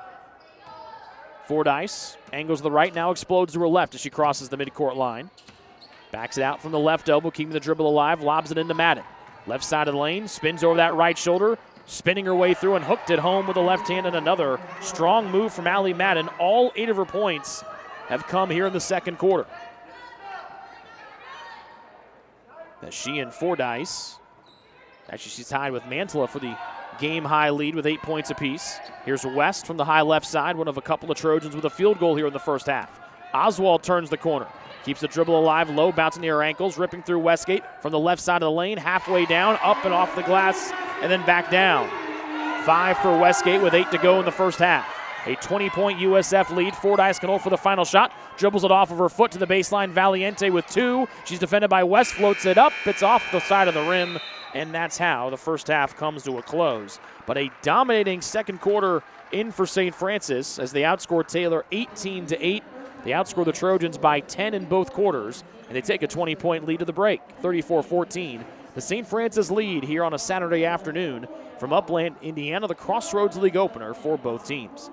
Fordyce angles to the right, now explodes to her left as she crosses the midcourt line. Backs it out from the left elbow, keeping the dribble alive, lobs it into Madden. Left side of the lane, spins over that right shoulder, spinning her way through and hooked it home with the left hand, and another strong move from Allie Madden. All 8 of her points have come here in the second quarter. As she and Fordyce, actually she's tied with Mantilla for the game-high lead with 8 points apiece. Here's West from the high left side, one of a couple of Trojans with a field goal here in the first half. Oswald turns the corner, keeps the dribble alive, low, bouncing near her ankles, ripping through Westgate from the left side of the lane, halfway down, up and off the glass, and then back down. 5 for Westgate with 8 to go in the first half. A 20-point USF lead. Fordyce can hold for the final shot. Dribbles it off of her foot to the baseline. Valiente with 2. She's defended by West. Floats it up. It's off the side of the rim. And that's how the first half comes to a close. But a dominating second quarter in for St. Francis as they outscore Taylor 18-8. They outscore the Trojans by 10 in both quarters. And they take a 20-point lead to the break, 34-14. The St. Francis lead here on a Saturday afternoon from Upland, Indiana, the Crossroads League opener for both teams.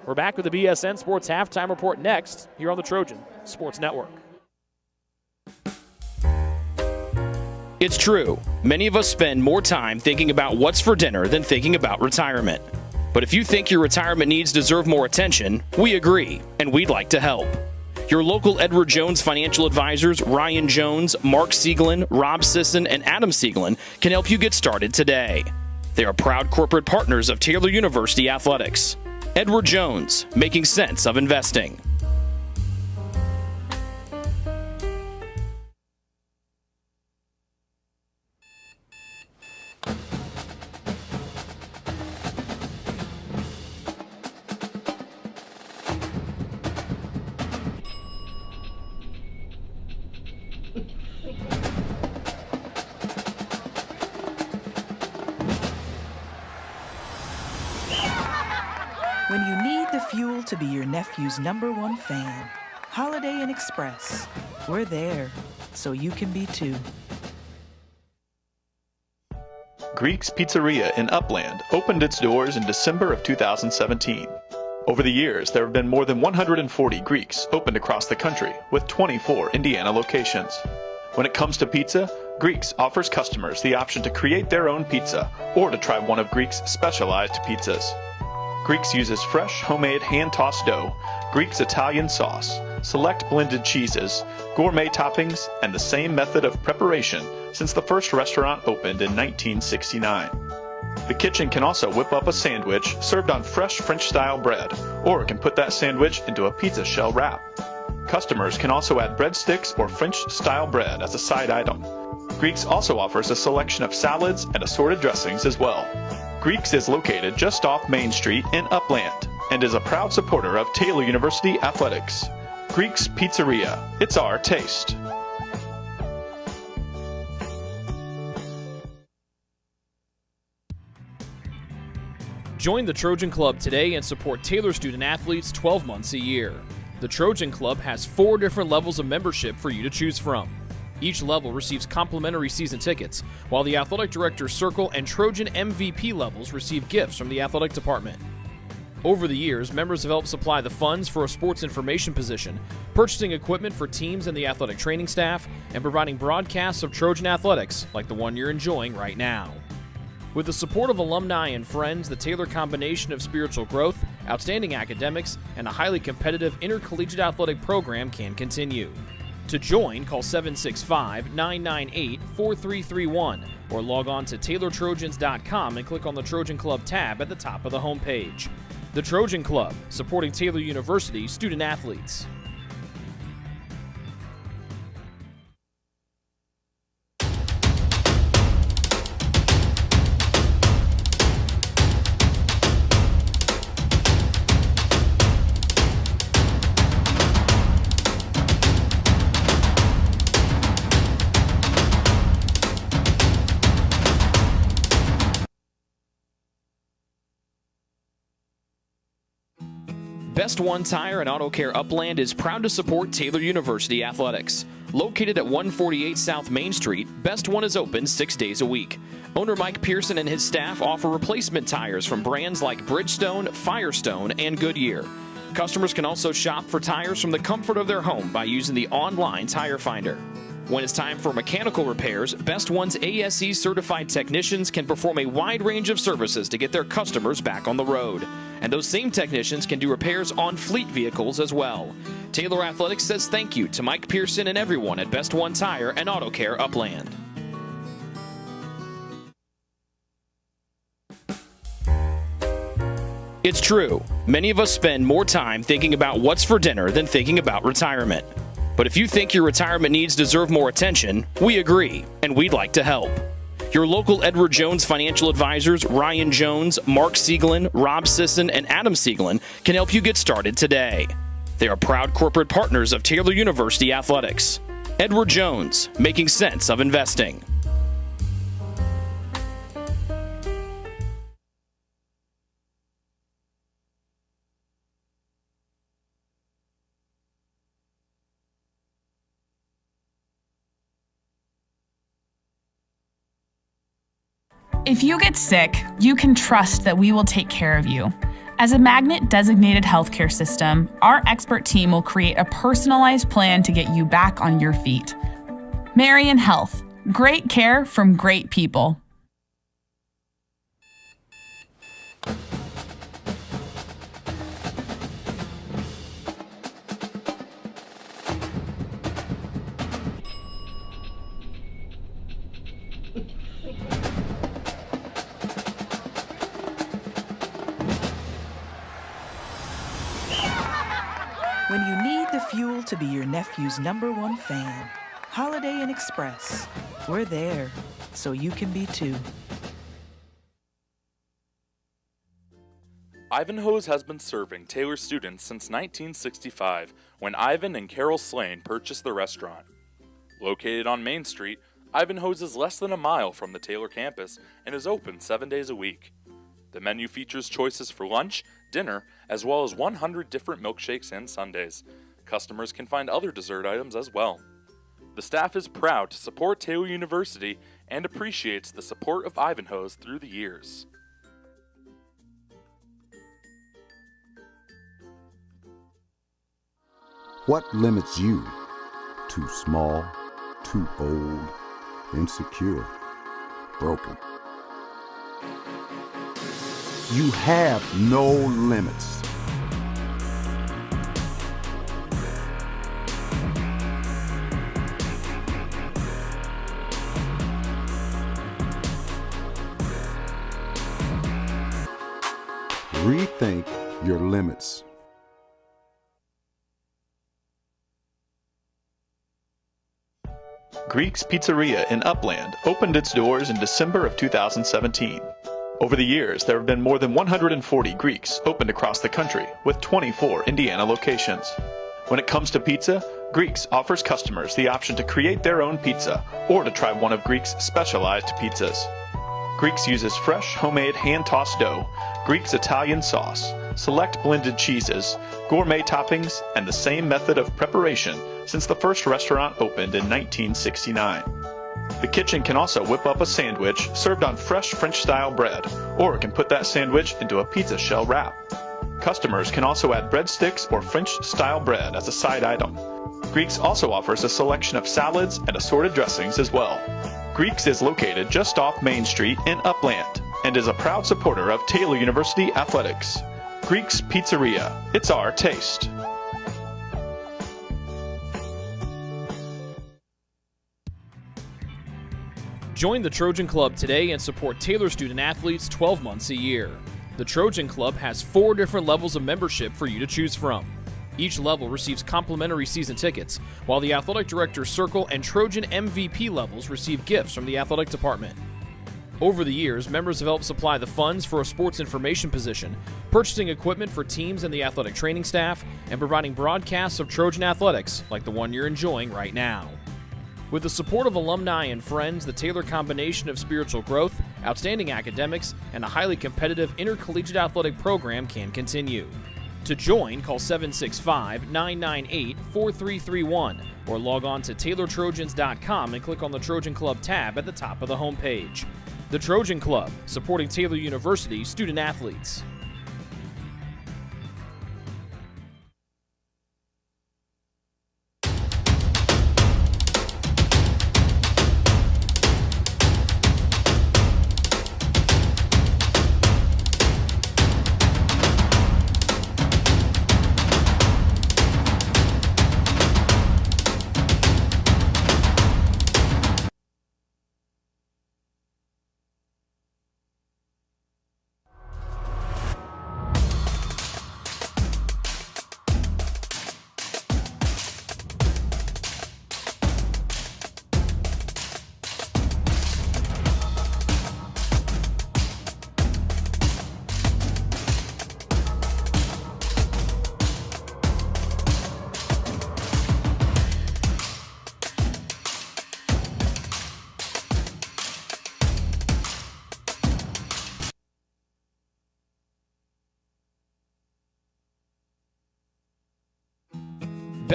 We're back with the BSN Sports Halftime Report next here on the Trojan Sports Network. It's true. Many of us spend more time thinking about what's for dinner than thinking about retirement. But if you think your retirement needs deserve more attention, we agree, and we'd like to help. Your local Edward Jones financial advisors, Ryan Jones, Mark Sieglin, Rob Sisson, and Adam Sieglin, can help you get started today. They are proud corporate partners of Taylor University Athletics. Edward Jones, making sense of investing. When you need the fuel to be your nephew's #1 fan, Holiday Inn Express. We're there, so you can be too. Greek's Pizzeria in Upland opened its doors in December of 2017. Over the years, there have been more than 140 Greeks opened across the country, with 24 Indiana locations. When it comes to pizza, Greeks offers customers the option to create their own pizza or to try one of Greek's specialized pizzas. Greeks uses fresh, homemade, hand-tossed dough, Greek's Italian sauce, select blended cheeses, gourmet toppings, and the same method of preparation since the first restaurant opened in 1969. The kitchen can also whip up a sandwich served on fresh French-style bread, or it can put that sandwich into a pizza shell wrap. Customers can also add breadsticks or French-style bread as a side item. Greeks also offers a selection of salads and assorted dressings as well. Greeks is located just off Main Street in Upland and is a proud supporter of Taylor University Athletics. Greek's Pizzeria. It's our taste. Join the Trojan Club today and support Taylor student athletes 12 months a year. The Trojan Club has 4 different levels of membership for you to choose from. Each level receives complimentary season tickets, while the Athletic Director's Circle and Trojan MVP levels receive gifts from the athletic department. Over the years, members have helped supply the funds for a sports information position, purchasing equipment for teams and the athletic training staff, and providing broadcasts of Trojan athletics like the one you're enjoying right now. With the support of alumni and friends, the Taylor combination of spiritual growth, outstanding academics, and a highly competitive intercollegiate athletic program can continue. To join, call 765-998-4331 or log on to TaylorTrojans.com and click on the Trojan Club tab at the top of the homepage. The Trojan Club, supporting Taylor University student athletes. Best One Tire and Auto Care Upland is proud to support Taylor University Athletics. Located at 148 South Main Street, Best One is open 6 days a week. Owner Mike Pearson and his staff offer replacement tires from brands like Bridgestone, Firestone, and Goodyear. Customers can also shop for tires from the comfort of their home by using the online tire finder. When it's time for mechanical repairs, Best One's ASE certified technicians can perform a wide range of services to get their customers back on the road. And those same technicians can do repairs on fleet vehicles as well. Taylor Athletics says thank you to Mike Pearson and everyone at Best One Tire and Auto Care Upland. It's true. Many of us spend more time thinking about what's for dinner than thinking about retirement. But if you think your retirement needs deserve more attention, we agree, and we'd like to help. Your local Edward Jones financial advisors, Ryan Jones, Mark Sieglin, Rob Sisson, and Adam Sieglin, can help you get started today. They are proud corporate partners of Taylor University Athletics. Edward Jones, making sense of investing. If you get sick, you can trust that we will take care of you. As a Magnet-designated healthcare system, our expert team will create a personalized plan to get you back on your feet. Marion Health. Great care from great people. When you need the fuel to be your nephew's #1 fan, Holiday Inn Express. We're there, so you can be too. Ivanhoe's has been serving Taylor students since 1965, when Ivan and Carol Slane purchased the restaurant. Located on Main Street, Ivanhoe's is less than a mile from the Taylor campus and is open 7 days a week. The menu features choices for lunch, dinner, as well as 100 different milkshakes and sundaes. Customers can find other dessert items as well. The staff is proud to support Taylor University and appreciates the support of Ivanhoe's through the years. What limits you? Too small, too old, insecure, broken. You have no limits. Rethink your limits. Greek's Pizzeria in Upland opened its doors in December of 2017. Over the years, there have been more than 140 Greeks opened across the country, with 24 Indiana locations. When it comes to pizza, Greeks offers customers the option to create their own pizza or to try one of Greek's specialized pizzas. Greeks uses fresh, homemade, hand-tossed dough, Greek's Italian sauce, select blended cheeses, gourmet toppings, and the same method of preparation since the first restaurant opened in 1969. The kitchen can also whip up a sandwich served on fresh French-style bread, or it can put that sandwich into a pizza shell wrap. Customers can also add breadsticks or French-style bread as a side item. Greeks also offers a selection of salads and assorted dressings as well. Greeks is located just off Main Street in Upland and is a proud supporter of Taylor University Athletics. Greek's Pizzeria. It's our taste. Join the Trojan Club today and support Taylor student athletes 12 months a year. The Trojan Club has 4 different levels of membership for you to choose from. Each level receives complimentary season tickets, while the Athletic Director's Circle and Trojan MVP levels receive gifts from the athletic department. Over the years, members have helped supply the funds for a sports information position, purchasing equipment for teams and the athletic training staff, and providing broadcasts of Trojan athletics like the one you're enjoying right now. With the support of alumni and friends, the Taylor combination of spiritual growth, outstanding academics, and a highly competitive intercollegiate athletic program can continue. To join, call 765-998-4331 or log on to TaylorTrojans.com and click on the Trojan Club tab at the top of the homepage. The Trojan Club, supporting Taylor University student athletes.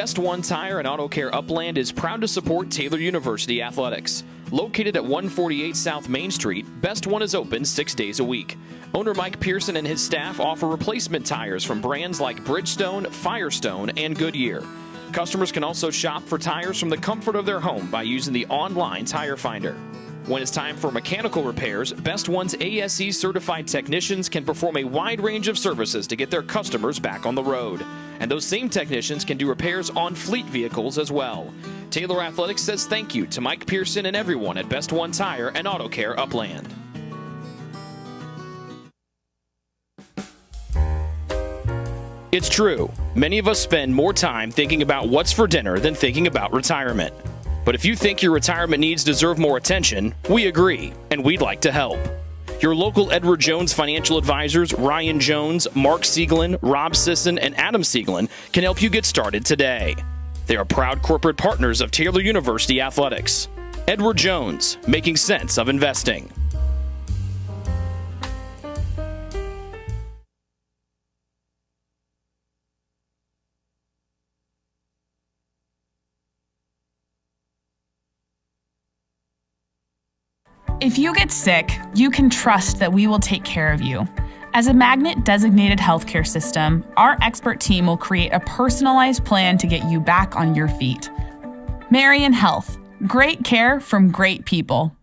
Best One Tire and Auto Care Upland is proud to support Taylor University athletics. Located at 148 South Main Street, Best One is open 6 days a week. Owner Mike Pearson and his staff offer replacement tires from brands like Bridgestone, Firestone, and Goodyear. Customers can also shop for tires from the comfort of their home by using the online tire finder. When it's time for mechanical repairs, Best One's ASE certified technicians can perform a wide range of services to get their customers back on the road. And those same technicians can do repairs on fleet vehicles as well. Taylor Athletics says thank you to Mike Pearson and everyone at Best One Tire and Auto Care Upland. It's true. Many of us spend more time thinking about what's for dinner than thinking about retirement. But if you think your retirement needs deserve more attention, we agree, and we'd like to help. Your local Edward Jones financial advisors, Ryan Jones, Mark Sieglin, Rob Sisson, and Adam Sieglin, can help you get started today. They are proud corporate partners of Taylor University Athletics. Edward Jones, making sense of investing. If you get sick, you can trust that we will take care of you. As a Magnet designated healthcare system, our expert team will create a personalized plan to get you back on your feet. Marion Health, great care from great people.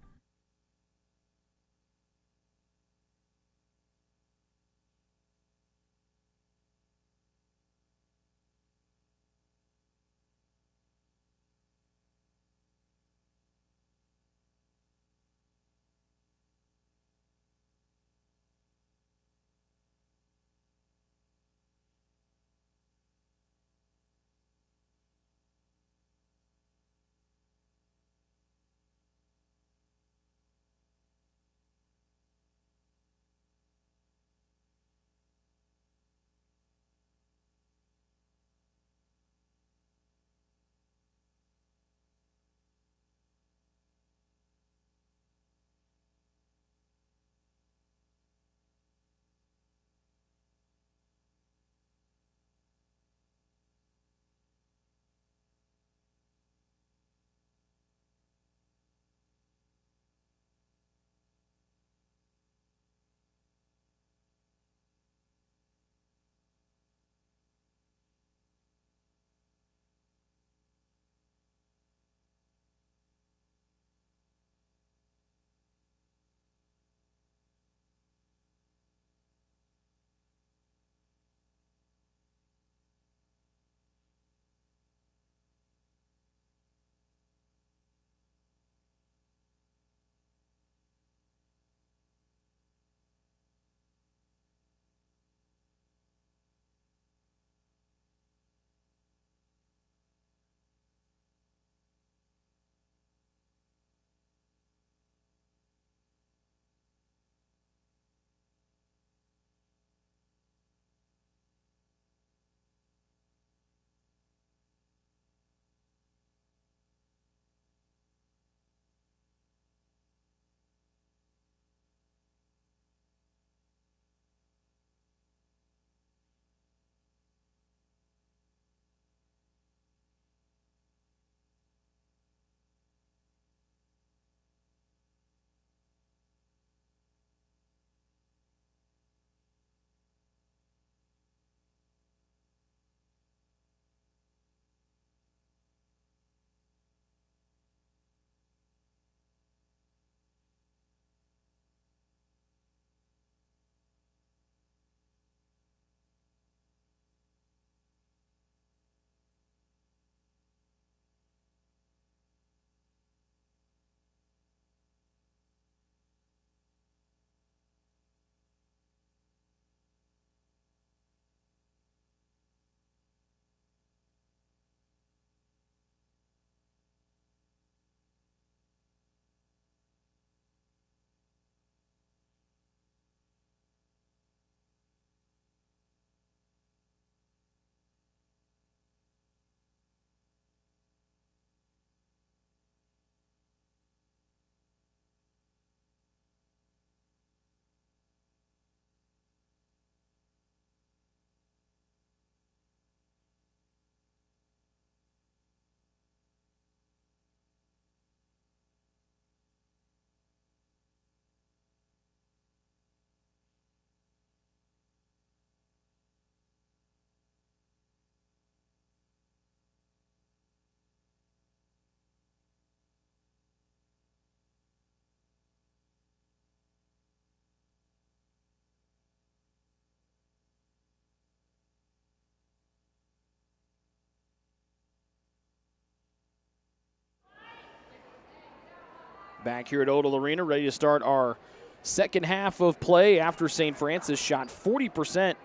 Back here at Odell Arena, ready to start our second half of play after St. Francis shot 40%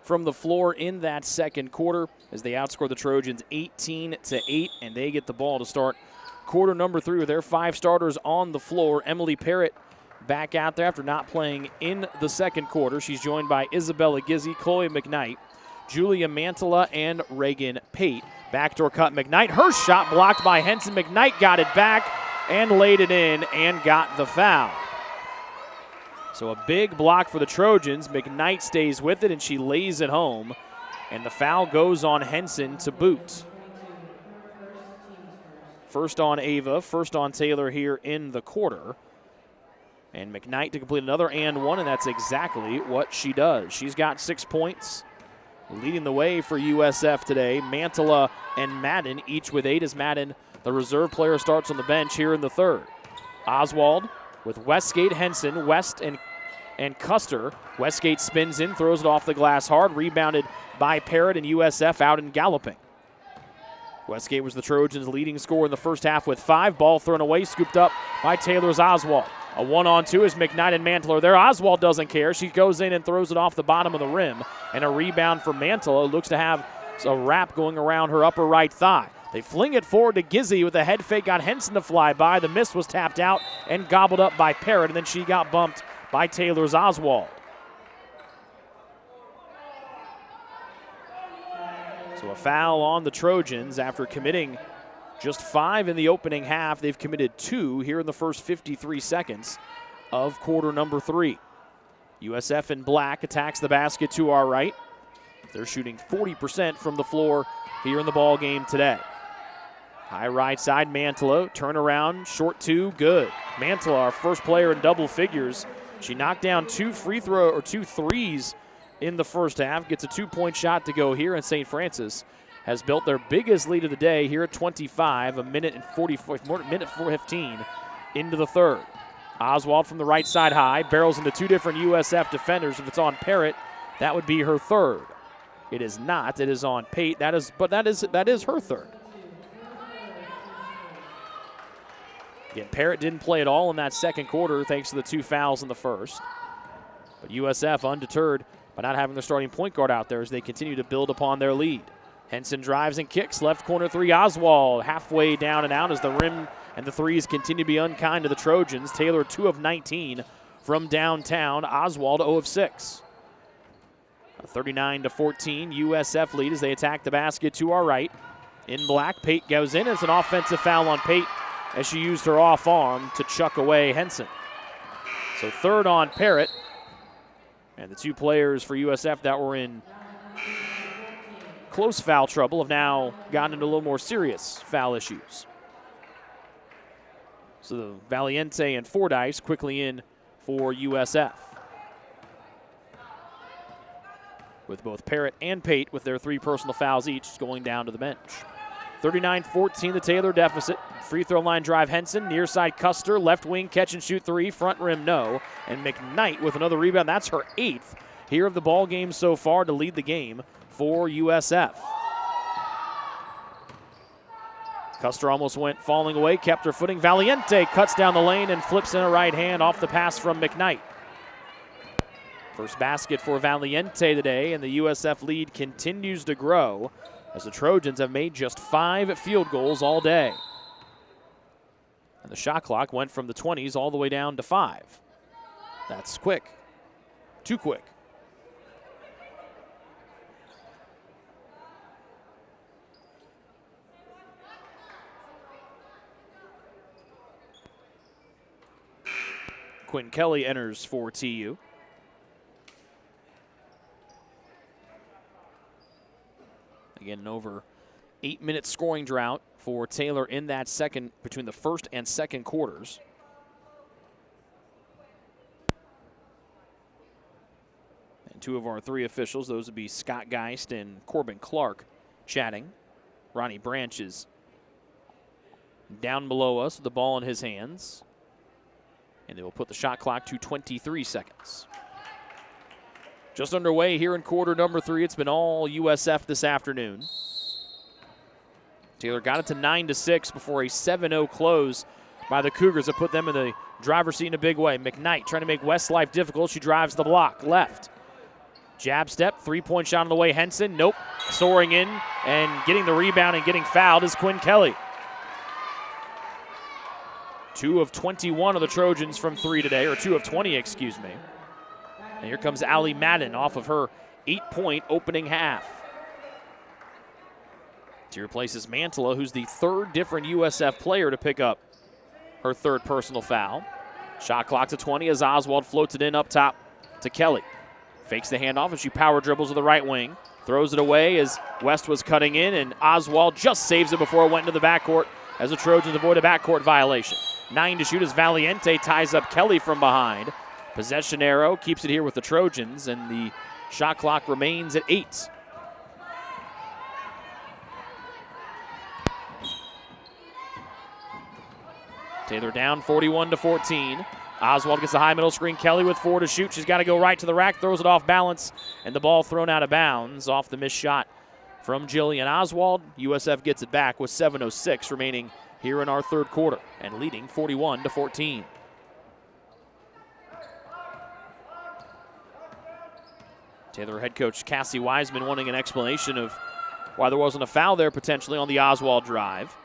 from the floor in that second quarter as they outscore the Trojans 18-8, and they get the ball to start quarter number 3 with their 5 starters on the floor. Emily Parrott back out there after not playing in the second quarter. She's joined by Isabella Gizzi, Chloe McKnight, Julia Mantala, and Reagan Pate. Backdoor cut McKnight. Her shot blocked by Henson. McKnight got it back and laid it in and got the foul. So a big block for the Trojans. McKnight stays with it, and she lays it home. And the foul goes on Henson to boot. First on Ava, first on Taylor here in the quarter. And McKnight to complete another and one, and that's exactly what she does. She's got 6 points, leading the way for USF today. Mantala and Madden each with 8 as Madden, the reserve player, starts on the bench here in the third. Oswald with Westgate, Henson, West, and Custer. Westgate spins in, throws it off the glass hard, rebounded by Parrott, and USF out and galloping. Westgate was the Trojans' leading scorer in the first half with 5. Ball thrown away, scooped up by Taylor's Oswald. A 1-on-2 as McKnight and Mantala are there. Oswald doesn't care. She goes in and throws it off the bottom of the rim. And a rebound for Mantala. Looks to have a wrap going around her upper right thigh. They fling it forward to Gizzi with a head fake. Got Henson to fly by. The miss was tapped out and gobbled up by Parrott. And then she got bumped by Taylor's Oswald. So a foul on the Trojans after committing just 5 in the opening half. They've committed 2 here in the first 53 seconds of quarter number 3. USF in black attacks the basket to our right. They're shooting 40% from the floor here in the ball game today. High right side, Mantala, turnaround, short 2, good. Mantala, our first player in double figures. She knocked down 2 threes in the first half, gets a 2-point shot to go here, and St. Francis has built their biggest lead of the day here at 25, a minute 15 into the third. Oswald from the right side high, barrels into 2 different USF defenders. If it's on Parrott, that would be her third. It is not. It is on Pate. That is her third. Again, Parrott didn't play at all in that second quarter thanks to the 2 fouls in the first. But USF undeterred by not having their starting point guard out there as they continue to build upon their lead. Henson drives and kicks, left corner 3, Oswald halfway down and out as the rim and the threes continue to be unkind to the Trojans. Taylor 2 of 19 from downtown, Oswald 0 of 6. A 39-14 USF lead as they attack the basket to our right. In black, Pate goes in. It's an offensive foul on Pate as she used her off arm to chuck away Henson. So third on Parrott. And the 2 players for USF that were in close foul trouble have now gotten into a little more serious foul issues. So the Valiente and Fordyce quickly in for USF, with both Parrott and Pate with their 3 personal fouls each going down to the bench. 39-14 the Taylor deficit. Free throw line drive Henson, near side Custer, left wing catch and shoot 3, front rim no. And McKnight with another rebound. That's her 8th here of the ball game so far to lead the game for USF. Custer almost went falling away, kept her footing. Valiente cuts down the lane and flips in a right hand off the pass from McKnight. First basket for Valiente today, and the USF lead continues to grow as the Trojans have made just 5 field goals all day. And the shot clock went from the 20s all the way down to 5. That's quick. Too quick. Quinn Kelly enters for TU. Again, an over 8-minute scoring drought for Taylor in that second, between the first and second quarters. And 2 of our 3 officials, those would be Scott Geist and Corbin Clark, chatting. Ronnie Branch is down below us with the ball in his hands. And they will put the shot clock to 23 seconds. Just underway here in quarter number 3. It's been all USF this afternoon. Taylor got it to 9-6 before a 7-0 close by the Cougars that put them in the driver's seat in a big way. McKnight trying to make West's life difficult. She drives the block, left. Jab step, three-point shot on the way. Henson, nope. Soaring in and getting the rebound and getting fouled is Quinn Kelly. 2 of 21 of the Trojans from 3 today, or 2 of 20, excuse me. And here comes Allie Madden off of her 8-point opening half. She replaces Mantilla, who's the third different USF player to pick up her third personal foul. Shot clock to 20 as Oswald floats it in up top to Kelly. Fakes the handoff and she power dribbles to the right wing. Throws it away as West was cutting in, and Oswald just saves it before it went into the backcourt as the Trojans avoid a backcourt violation. 9 to shoot as Valiente ties up Kelly from behind. Possession arrow keeps it here with the Trojans, and the shot clock remains at 8. Taylor down 41-14. Oswald gets the high middle screen. Kelly with 4 to shoot. She's got to go right to the rack, throws it off balance, and the ball thrown out of bounds off the missed shot from Jillian Oswald. USF gets it back with 7:06 remaining here in our third quarter and leading 41-14. Taylor head coach Cassie Wiseman wanting an explanation of why there wasn't a foul there potentially on the Oswald drive.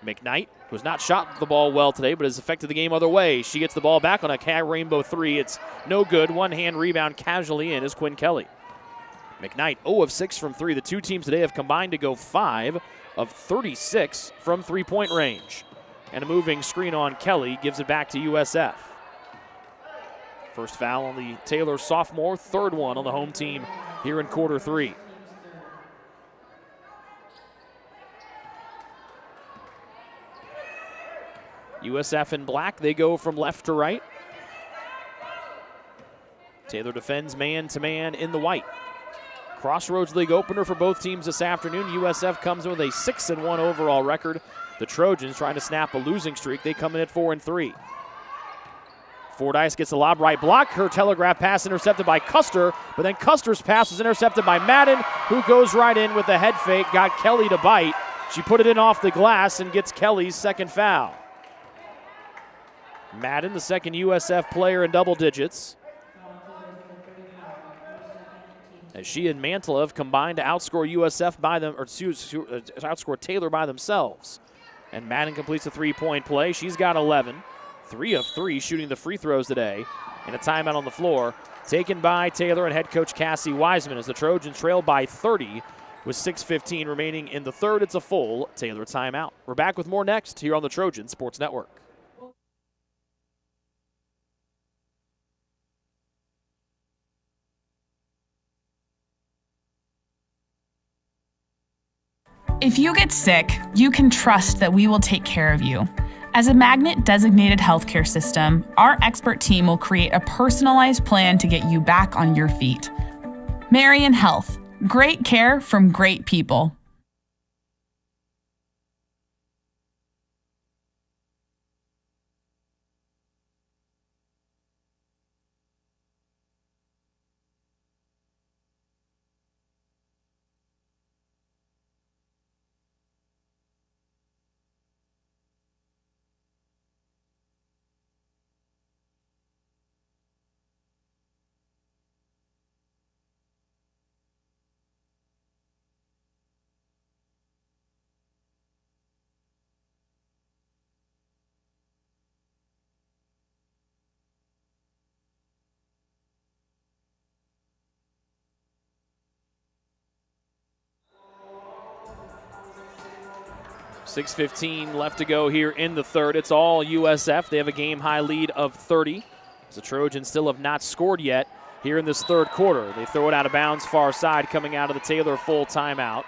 McKnight, who's not shot the ball well today, but has affected the game other way. She gets the ball back on a rainbow 3. It's no good. One-hand rebound casually in is Quinn Kelly. McKnight 0 of 6 from 3. The two teams today have combined to go 5 of 36 from three-point range. And a moving screen on Kelly gives it back to USF. First foul on the Taylor sophomore, third one on the home team here in quarter 3. USF in black, they go from left to right. Taylor defends man-to-man in the white. Crossroads League opener for both teams this afternoon. USF comes in with a 6-1 overall record. The Trojans trying to snap a losing streak. They come in at 4-3. Fordyce gets the lob right block. Her telegraph pass intercepted by Custer, but then Custer's pass was intercepted by Madden, who goes right in with the head fake, got Kelly to bite. She put it in off the glass and gets Kelly's second foul. Madden, the second USF player in double digits, as she and Mantilla have combined to outscore USF by them, or outscore Taylor by themselves. And Madden completes a three-point play. She's got 11, 3 of 3 shooting the free throws today, and a timeout on the floor taken by Taylor and head coach Cassie Wiseman as the Trojans trail by 30 with 6:15 remaining in the third. It's a full Taylor timeout. We're back with more next here on the Trojan Sports Network. If you get sick, you can trust that we will take care of you. As a Magnet-designated healthcare system, our expert team will create a personalized plan to get you back on your feet. Marion Health. Great care from great people. .6:15 left to go here in the third. It's all USF. They have a game-high lead of 30. The Trojans still have not scored yet here in this third quarter. They throw it out of bounds far side coming out of the Taylor full timeout.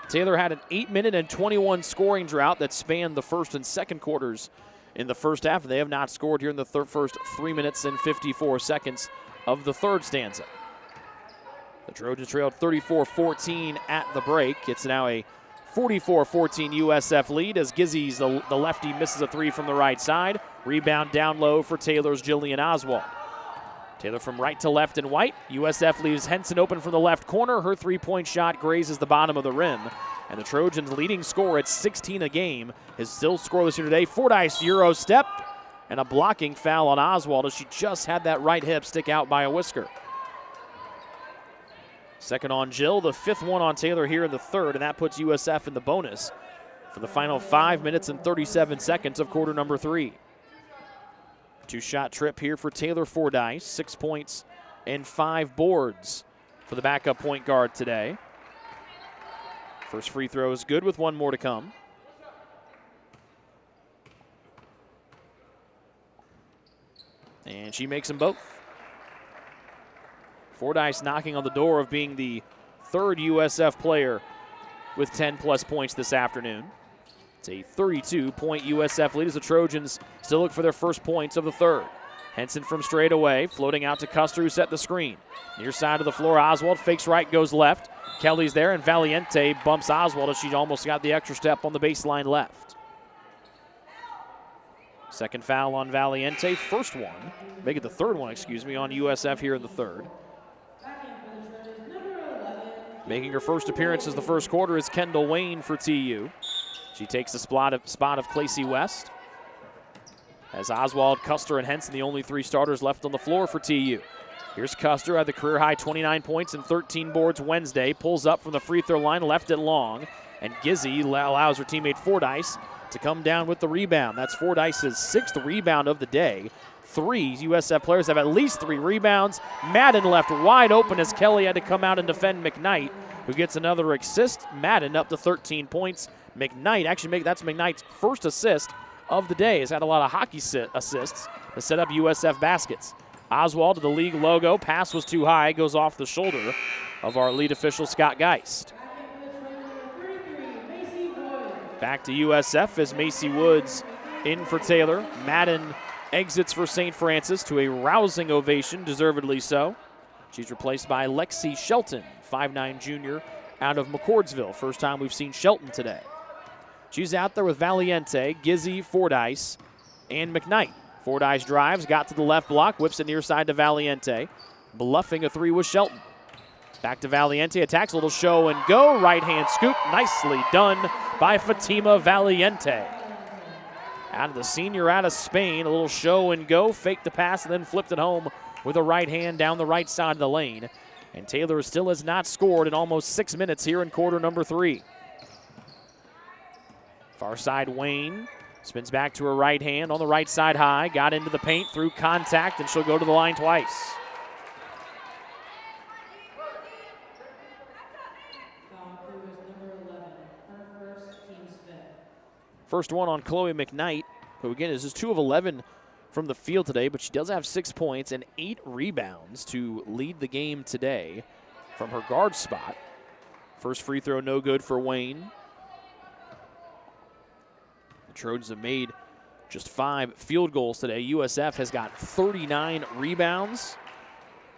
Taylor had an 8-minute and 21 scoring drought that spanned the first and second quarters in the first half. They have not scored here in the first 3 minutes and 54 seconds of the third stanza. The Trojans trailed 34-14 at the break. It's now a 44-14 USF lead as Gizzy's, the lefty, misses a three from the right side. Rebound down low for Taylor's Jillian Oswald. Taylor from right to left in white. USF leaves Henson open from the left corner. Her three-point shot grazes the bottom of the rim. And the Trojans' leading scorer at 16 a game is still scoreless here today. Fordyce Euro step and a blocking foul on Oswald as she just had that right hip stick out by a whisker. Second on Jill, the fifth one on Taylor here in the third, and that puts USF in the bonus for the final 5 minutes and 37 seconds of quarter number 3. Two-shot trip here for Taylor Fordyce, 6 points and 5 boards for the backup point guard today. First free throw is good with one more to come. And she makes them both. Fordyce knocking on the door of being the third USF player with 10-plus points this afternoon. It's a 32-point USF lead as the Trojans still look for their first points of the third. Henson from straight away, floating out to Custer, who set the screen. Near side of the floor, Oswald fakes right, goes left. Kelly's there, and Valiente bumps Oswald as she almost got the extra step on the baseline left. Second foul on Valiente, first one, make it the third one, on USF here in the third. Making her first appearance as the first quarter is Kendall Wayne for TU. She takes the spot of Clasey West. As Oswald, Custer, and Henson, the only 3 starters left on the floor for TU. Here's Custer at the career-high 29 points and 13 boards Wednesday. Pulls up from the free throw line, left it long. And Gizzy allows her teammate Fordyce to come down with the rebound. That's Fordyce's 6th rebound of the day. 3 USF players have at least 3 rebounds. Madden left wide open as Kelly had to come out and defend McKnight, who gets another assist. Madden up to 13 points. McKnight, that's McKnight's first assist of the day. Has had a lot of hockey assists to set up USF baskets. Oswald to the league logo. Pass was too high. Goes off the shoulder of our lead official, Scott Geist. Back to USF as Macy Woods in for Taylor. Madden exits for St. Francis to a rousing ovation, deservedly so. She's replaced by Lexi Shelton, 5'9" junior out of McCordsville. First time we've seen Shelton today. She's out there with Valiente, Gizzy, Fordyce, and McKnight. Fordyce drives, got to the left block, whips it near side to Valiente. Bluffing a 3 with Shelton. Back to Valiente, attacks, a little show and go. Right hand scoop, nicely done by Fatima Valiente. Out of the senior out of Spain, a little show and go, faked the pass and then flipped it home with a right hand down the right side of the lane. And Taylor still has not scored in almost 6 minutes here in quarter number 3. Far side Wayne spins back to her right hand on the right side high, got into the paint through contact, and she'll go to the line twice. First one on Chloe McKnight, who again is just 2 of 11 from the field today, but she does have 6 points and 8 rebounds to lead the game today from her guard spot. First free throw no good for Wayne. The Trojans have made just 5 field goals today. USF has got 39 rebounds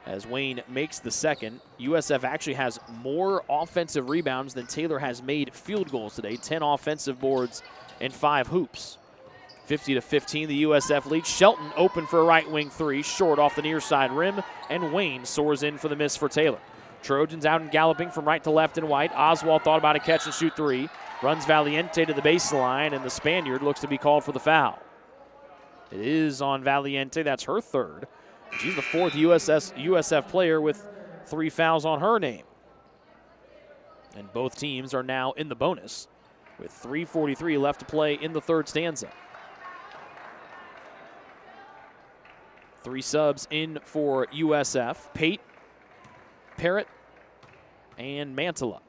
as Wayne makes the second. USF actually has more offensive rebounds than Taylor has made field goals today. 10 offensive boards and 5 hoops. 50-15, the USF lead. Shelton open for a right wing 3, short off the near side rim, and Wayne soars in for the miss for Taylor. Trojans out and galloping from right to left in white. Oswald thought about a catch and shoot 3. Runs Valiente to the baseline, and the Spaniard looks to be called for the foul. It is on Valiente. That's her 3rd. She's the 4th USF player with 3 fouls on her name. And both teams are now in the bonus with 3:43 left to play in the 3rd stanza. 3 subs in for USF. Pate, Parrott, and Mantilla.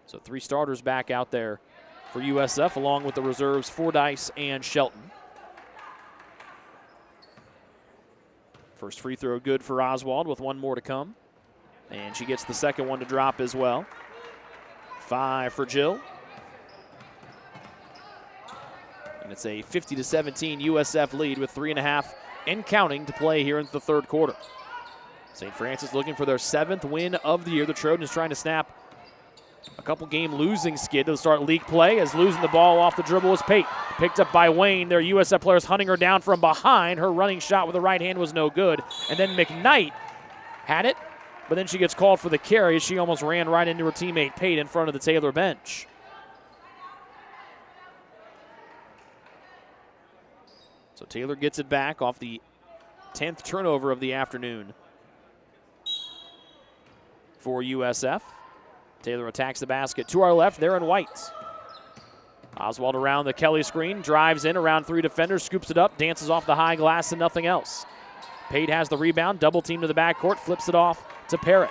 So 3 starters back out there for USF, along with the reserves Fordyce and Shelton. First free throw good for Oswald with 1 more to come. And she gets the second one to drop as well. 5 for Jill. And it's a 50-17 USF lead with 3.5 and counting to play here in the 3rd quarter. St. Francis looking for their 7th win of the year. The Trojans trying to snap a couple game losing skid to start league play, as losing the ball off the dribble was Pate. Picked up by Wayne. Their USF players hunting her down from behind. Her running shot with the right hand was no good. And then McKnight had it, but then she gets called for the carry. She almost ran right into her teammate Pate in front of the Taylor bench. So Taylor gets it back off the 10th turnover of the afternoon for USF. Taylor attacks the basket to our left. They're in white. Oswald around the Kelly screen, drives in around 3 defenders, scoops it up, dances off the high glass and nothing else. Pate has the rebound, double team to the backcourt, flips it off to Parrott.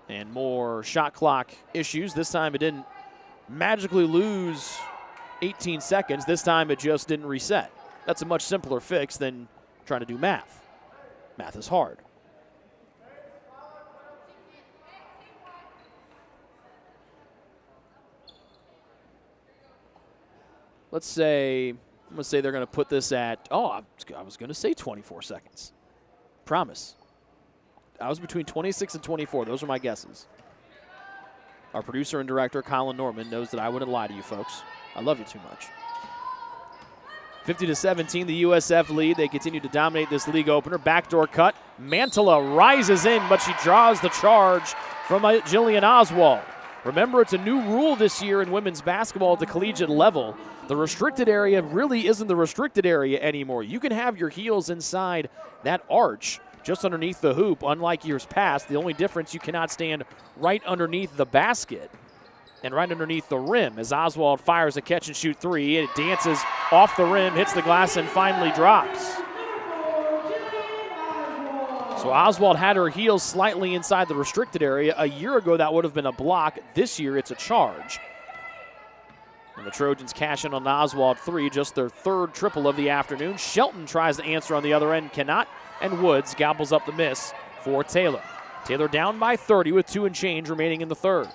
And more shot clock issues. This time it didn't magically lose 18 seconds. This time it just didn't reset. That's a much simpler fix than trying to do math. Math is hard. Let's say, I'm going to say they're going to put this at, I was going to say 24 seconds. Promise. I was between 26 and 24. Those are my guesses. Our producer and director, Colin Norman, knows that I wouldn't lie to you folks. I love you too much. 50-17, the USF lead. They continue to dominate this league opener. Backdoor cut. Mantilla rises in, but she draws the charge from Jillian Oswald. Remember, it's a new rule this year in women's basketball at the collegiate level. The restricted area really isn't the restricted area anymore. You can have your heels inside that arch just underneath the hoop. Unlike years past, the only difference, you cannot stand right underneath the basket and right underneath the rim. As Oswald fires a catch-and-shoot three, it dances off the rim, hits the glass, and finally drops. So Oswald had her heels slightly inside the restricted area. A year ago, that would have been a block. This year, it's a charge. And the Trojans cash in on Oswald three, just their third triple of the afternoon. Shelton tries to answer on the other end, cannot, and Woods gobbles up the miss for Taylor. Taylor down by 30 with 2 and change remaining in the third.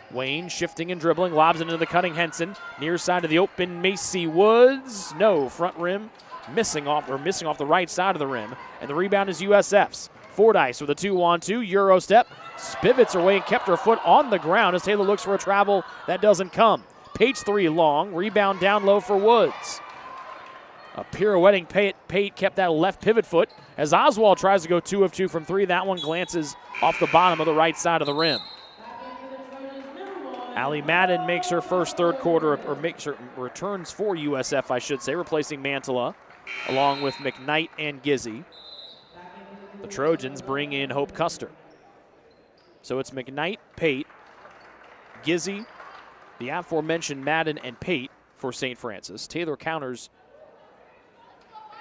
Wayne shifting and dribbling, lobs it into the cutting Henson. Near side of the open, Macy Woods. No, front rim. Missing off the right side of the rim. And the rebound is USF's. Fordyce with a 2-on-2, Euro step. Spivots her way and kept her foot on the ground as Taylor looks for a travel. That doesn't come. Pate's three long. Rebound down low for Woods. A pirouetting Pate kept that left pivot foot as Oswald tries to go 2 of 2 from 3. That one glances off the bottom of the right side of the rim. Allie Madden makes her first third quarter, or makes her returns for USF, I should say, replacing Mantilla, along with McKnight and Gizzy. The Trojans bring in Hope Custer. So it's McKnight, Pate, Gizzy, the aforementioned Madden, and Pate for St. Francis. Taylor counters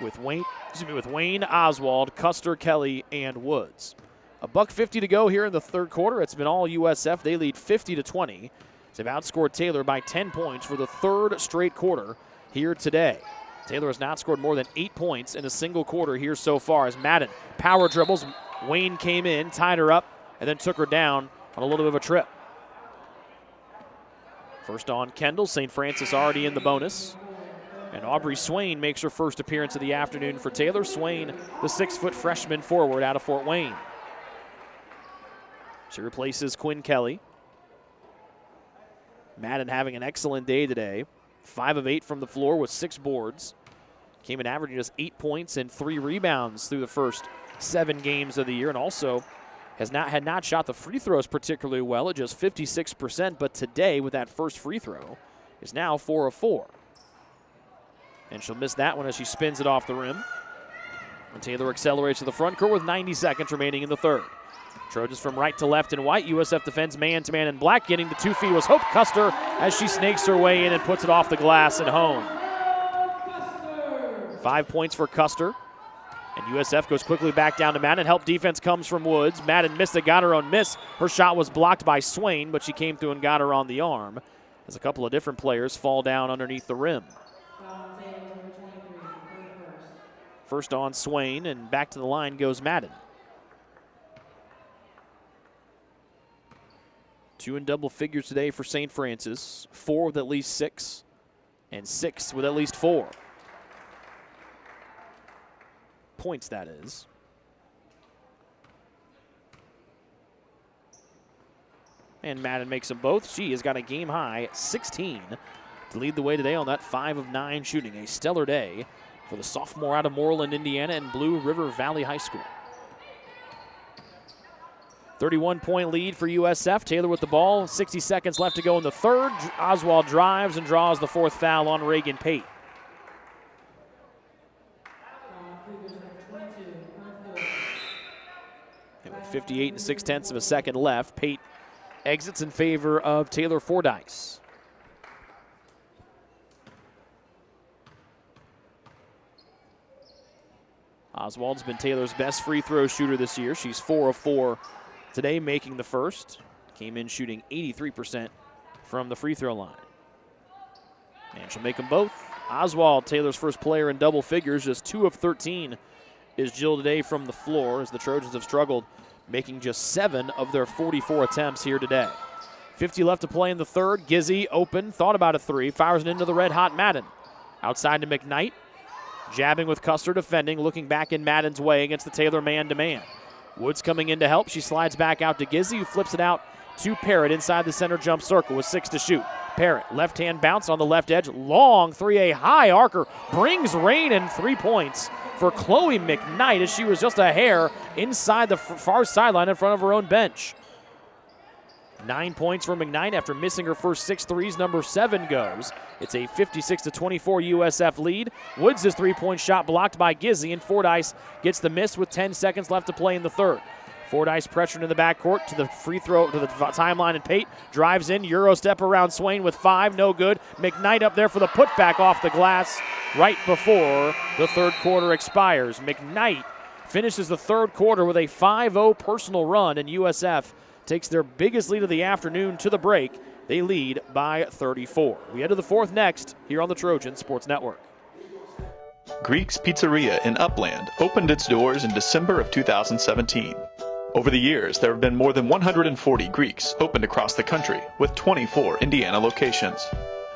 with Wayne, Oswald, Custer, Kelly, and Woods. $1:50 to go here in the third quarter. It's been all USF. They lead 50-20. They've outscored Taylor by 10 points for the third straight quarter here today. Taylor has not scored more than 8 points in a single quarter here so far as Madden power dribbles. Wayne came in, tied her up, and then took her down on a little bit of a trip. First on Kendall. St. Francis already in the bonus. And Aubrey Swain makes her first appearance of the afternoon for Taylor. Swain, the 6-foot freshman forward out of Fort Wayne. She replaces Quinn Kelly. Madden having an excellent day today. 5 of 8 from the floor with 6 boards. Came in averaging just 8 points and 3 rebounds through the first 7 games of the year, and also had not shot the free throws particularly well at just 56%, but today with that first free throw is now 4 of 4. And she'll miss that one as she spins it off the rim. And Taylor accelerates to the front court with 90 seconds remaining in the third. Trojans from right to left in white. USF defends man-to-man in black. Getting to 2 feet was Hope Custer as she snakes her way in and puts it off the glass and home. 5 points for Custer. And USF goes quickly back down to Madden. Help defense comes from Woods. Madden missed it, got her own miss. Her shot was blocked by Swain, but she came through and got her on the arm as a couple of different players fall down underneath the rim. First on Swain, and back to the line goes Madden. 2 in double figures today for St. Francis. 4 with at least 6, and 6 with at least 4. Points, that is. and Madden makes them both. She has got a game-high 16 to lead the way today on that 5 of 9 shooting. A stellar day for the sophomore out of Moreland, Indiana, and Blue River Valley High School. 31-point lead for USF. Taylor with the ball. 60 seconds left to go in the third. Oswald drives and draws the 4th foul on Reagan Pate. And with 58 and 6/10 of a second left, Pate exits in favor of Taylor Fordyce. Oswald's been Taylor's best free throw shooter this year. She's 4 of 4 today, making the first. Came in shooting 83% from the free throw line. And she'll make them both. Oswald, Taylor's first player in double figures, just 2 of 13 is Jill today from the floor as the Trojans have struggled, making just 7 of their 44 attempts here today. 50 left to play in the third. Gizzy open, thought about a 3, fires it into the red-hot Madden. Outside to McKnight. Jabbing with Custer defending, looking back in Madden's way against the Taylor man-to-man. Woods coming in to help. She slides back out to Gizzy, who flips it out to Parrott inside the center jump circle with 6 to shoot. Parrott, left-hand bounce on the left edge. Long 3A high arcer brings rain and 3 points for Chloe McKnight as she was just a hair inside the far sideline in front of her own bench. 9 points for McKnight after missing her first 6 threes. Number 7 goes. It's a 56-24 USF lead. Woods' 3-point shot blocked by Gizzy, and Fordyce gets the miss with 10 seconds left to play in the third. Fordyce pressured in the backcourt to the free throw, to the timeline, and Pate drives in. Euro step around Swain with 5, no good. McKnight up there for the putback off the glass right before the third quarter expires. McKnight finishes the third quarter with a 5-0 personal run, and USF takes their biggest lead of the afternoon to the break. They lead by 34. We head to the fourth next here on the Trojan Sports Network. Greek's Pizzeria in Upland opened its doors in December of 2017. Over the years, there have been more than 140 Greeks opened across the country, with 24 Indiana locations.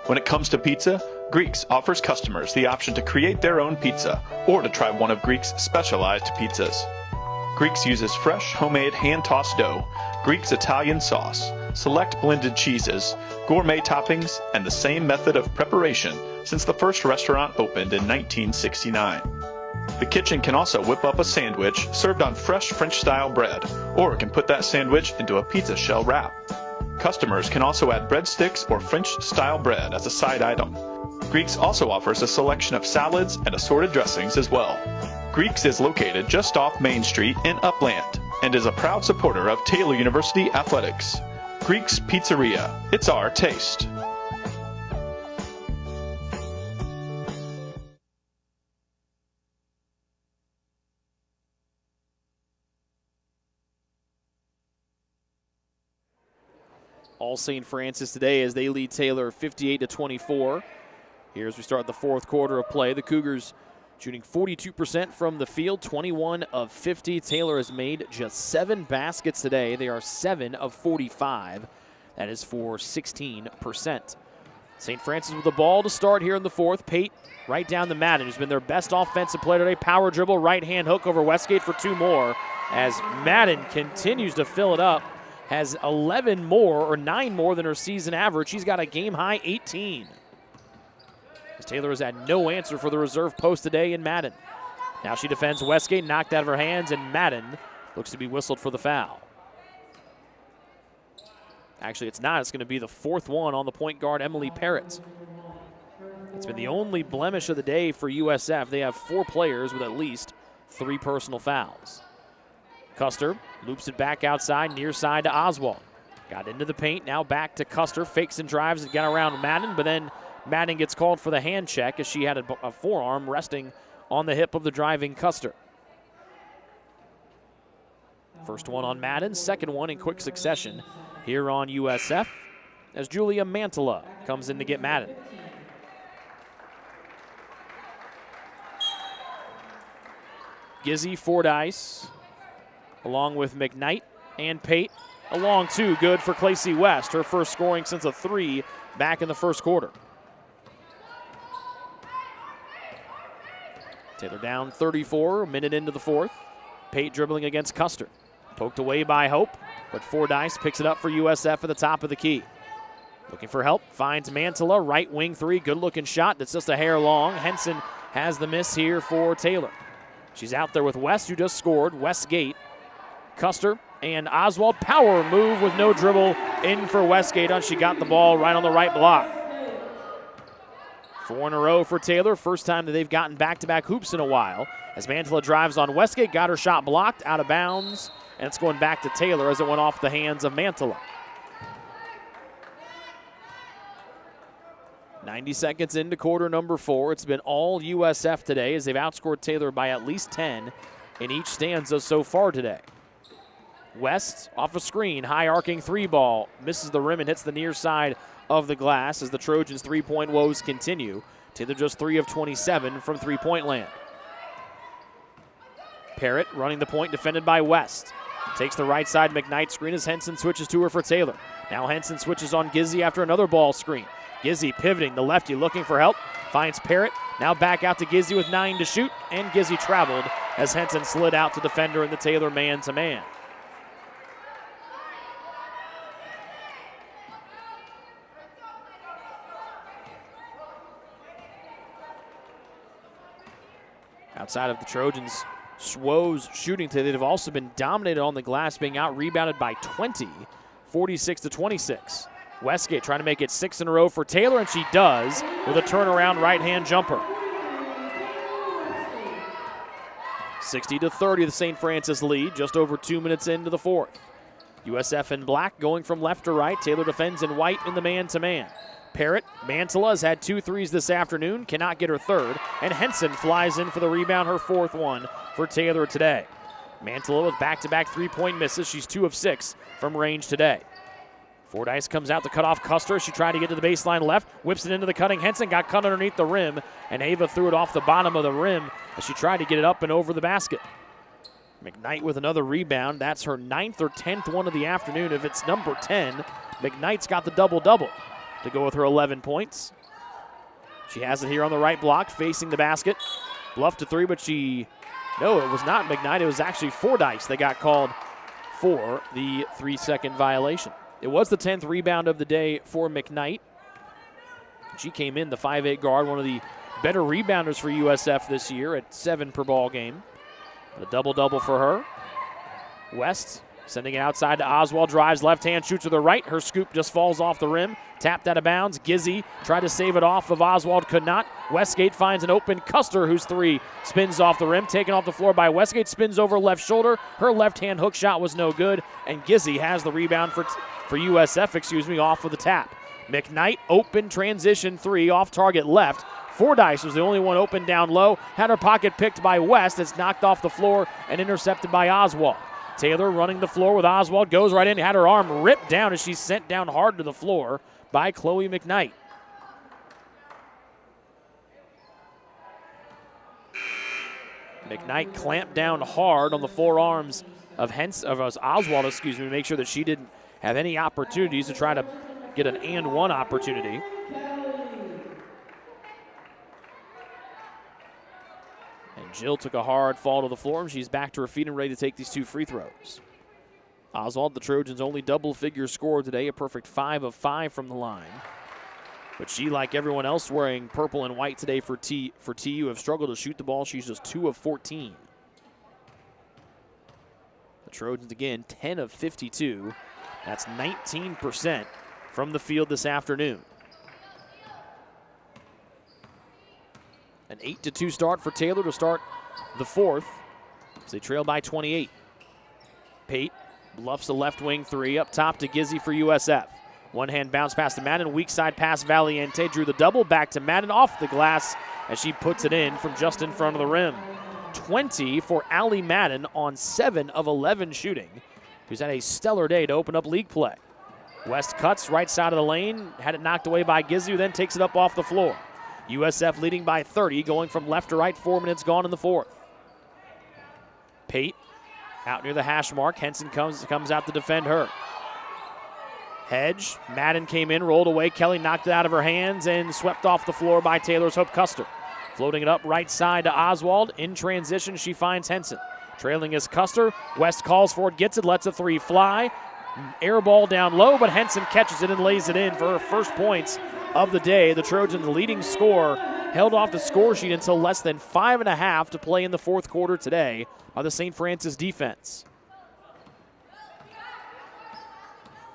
When it comes to pizza, Greeks offers customers the option to create their own pizza or to try one of Greek's specialized pizzas. Greeks uses fresh, homemade, hand-tossed dough, Greek's Italian sauce, select blended cheeses, gourmet toppings, and the same method of preparation since the first restaurant opened in 1969. The kitchen can also whip up a sandwich served on fresh French-style bread, or can put that sandwich into a pizza shell wrap. Customers can also add breadsticks or French-style bread as a side item. Greeks also offers a selection of salads and assorted dressings as well. Greeks is located just off Main Street in Upland and is a proud supporter of Taylor University Athletics. Greek's Pizzeria. It's our taste. All St. Francis today as they lead Taylor 58-24. Here as we start the fourth quarter of play, the Cougars shooting 42% from the field, 21 of 50. Taylor has made just 7 baskets today. They are 7 of 45. That is for 16%. St. Francis with the ball to start here in the fourth. Pate right down the Madden, who's been their best offensive player today. Power dribble, right-hand hook over Westgate for 2 more as Madden continues to fill it up. Has 11 more or 9 more than her season average. She's got a game-high 18. As Taylor has had no answer for the reserve post today in Madden. Now she defends Westgate, knocked out of her hands, and Madden looks to be whistled for the foul. Actually, it's not. It's going to be the 4th one on the point guard, Emily Parrott. It's been the only blemish of the day for USF. They have 4 players with at least 3 personal fouls. Custer loops it back outside, near side to Oswald. Got into the paint, now back to Custer. Fakes and drives and got around Madden, but then Madden gets called for the hand check as she had a forearm resting on the hip of the driving Custer. First one on Madden, second one in quick succession here on USF as Julia Mantala comes in to get Madden. Gizzy, Fordyce, along with McKnight and Pate. A long 2, good for Claycy West, her first scoring since a 3 back in the first quarter. Taylor down 34, a minute into the fourth. Pate dribbling against Custer. Poked away by Hope, but Fordyce picks it up for USF at the top of the key. Looking for help, finds Mantilla, right wing three, good looking shot that's just a hair long. Henson has the miss here for Taylor. She's out there with West, who just scored. Westgate, Custer, and Oswald. Power move with no dribble in for Westgate. She got the ball right on the right block. 4 in a row for Taylor. First time that they've gotten back-to-back hoops in a while. As Mantilla drives on Westgate, got her shot blocked, out of bounds, and it's going back to Taylor as it went off the hands of Mantilla. 90 seconds into quarter number 4. It's been all USF today as they've outscored Taylor by at least 10 in each stanza so far today. West off a screen, high arcing three ball, misses the rim and hits the near side of the glass as the Trojans' three-point woes continue. Taylor just 3 of 27 from three-point land. Parrott running the point, defended by West. Takes the right side McKnight screen as Henson switches to her for Taylor. Now Henson switches on Gizzy after another ball screen. Gizzy pivoting, the lefty looking for help, finds Parrott. Now back out to Gizzy with 9 to shoot, and Gizzy traveled as Henson slid out to defender in the Taylor man-to-man. Outside of the Trojans, Swo's shooting today, they've also been dominated on the glass, being out-rebounded by 20, 46-26. Westgate trying to make it 6 in a row for Taylor, and she does with a turnaround right-hand jumper. 60-30, the St. Francis lead, just over 2 minutes into the fourth. USF in black going from left to right. Taylor defends in white in the man-to-man. Parrott, Mantilla has had 2 threes this afternoon, cannot get her third, and Henson flies in for the rebound, her 4th one for Taylor today. Mantilla with back-to-back three-point misses. She's 2 of 6 from range today. Fordyce comes out to cut off Custer. She tried to get to the baseline left, whips it into the cutting Henson, got cut underneath the rim, and Ava threw it off the bottom of the rim as she tried to get it up and over the basket. McKnight with another rebound. That's her 9th or 10th one of the afternoon. If it's number 10, McKnight's got the double-double to go with her 11 points. She has it here on the right block, facing the basket. Bluff to three, but no, it was not McKnight. It was actually Fordyce that got called for the 3-second violation. It was the 10th rebound of the day for McKnight. She came in, the 5'8 guard, one of the better rebounders for USF this year at 7 per ball game. A double-double for her. West sending it outside to Oswald, drives left hand, shoots with the right. Her scoop just falls off the rim, tapped out of bounds. Gizzy tried to save it off of Oswald, could not. Westgate finds an open Custer, whose 3 spins off the rim, taken off the floor by Westgate, spins over left shoulder. Her left-hand hook shot was no good, and Gizzy has the rebound for USF, off with the tap. McKnight, open transition 3, off target left. Fordyce was the only one open down low, had her pocket picked by West. It's knocked off the floor and intercepted by Oswald. Taylor running the floor with Oswald, goes right in, had her arm ripped down as she's sent down hard to the floor by Chloe McKnight. McKnight clamped down hard on the forearms of Oswald, to make sure that she didn't have any opportunities to try to get an and one opportunity. And Jill took a hard fall to the floor, and she's back to her feet and ready to take these 2 free throws. Oswald, the Trojans' only double-figure scorer today, a perfect 5 of 5 from the line. But she, like everyone else wearing purple and white today for TU, have struggled to shoot the ball. She's just 2 of 14. The Trojans, again, 10 of 52. That's 19% from the field this afternoon. An 8-2 start for Taylor to start the fourth as they trail by 28. Pate bluffs a left wing 3 up top to Gizzy for USF. One-hand bounce pass to Madden, weak side pass Valiente, drew the double back to Madden off the glass as she puts it in from just in front of the rim. 20 for Allie Madden on 7 of 11 shooting, who's had a stellar day to open up league play. West cuts right side of the lane, had it knocked away by Gizzy, who then takes it up off the floor. USF leading by 30, going from left to right, 4 minutes gone in the fourth. Pate out near the hash mark. Henson comes out to defend her. Hedge, Madden came in, rolled away. Kelly knocked it out of her hands and swept off the floor by Taylor's Hope Custer. Floating it up right side to Oswald. In transition, she finds Henson. Trailing is Custer. West calls for it, gets it, lets a three fly. Air ball down low, but Henson catches it and lays it in for her first points of the day. The Trojans, leading scorer, held off the score sheet until less than 5.5 to play in the fourth quarter today by the St. Francis defense.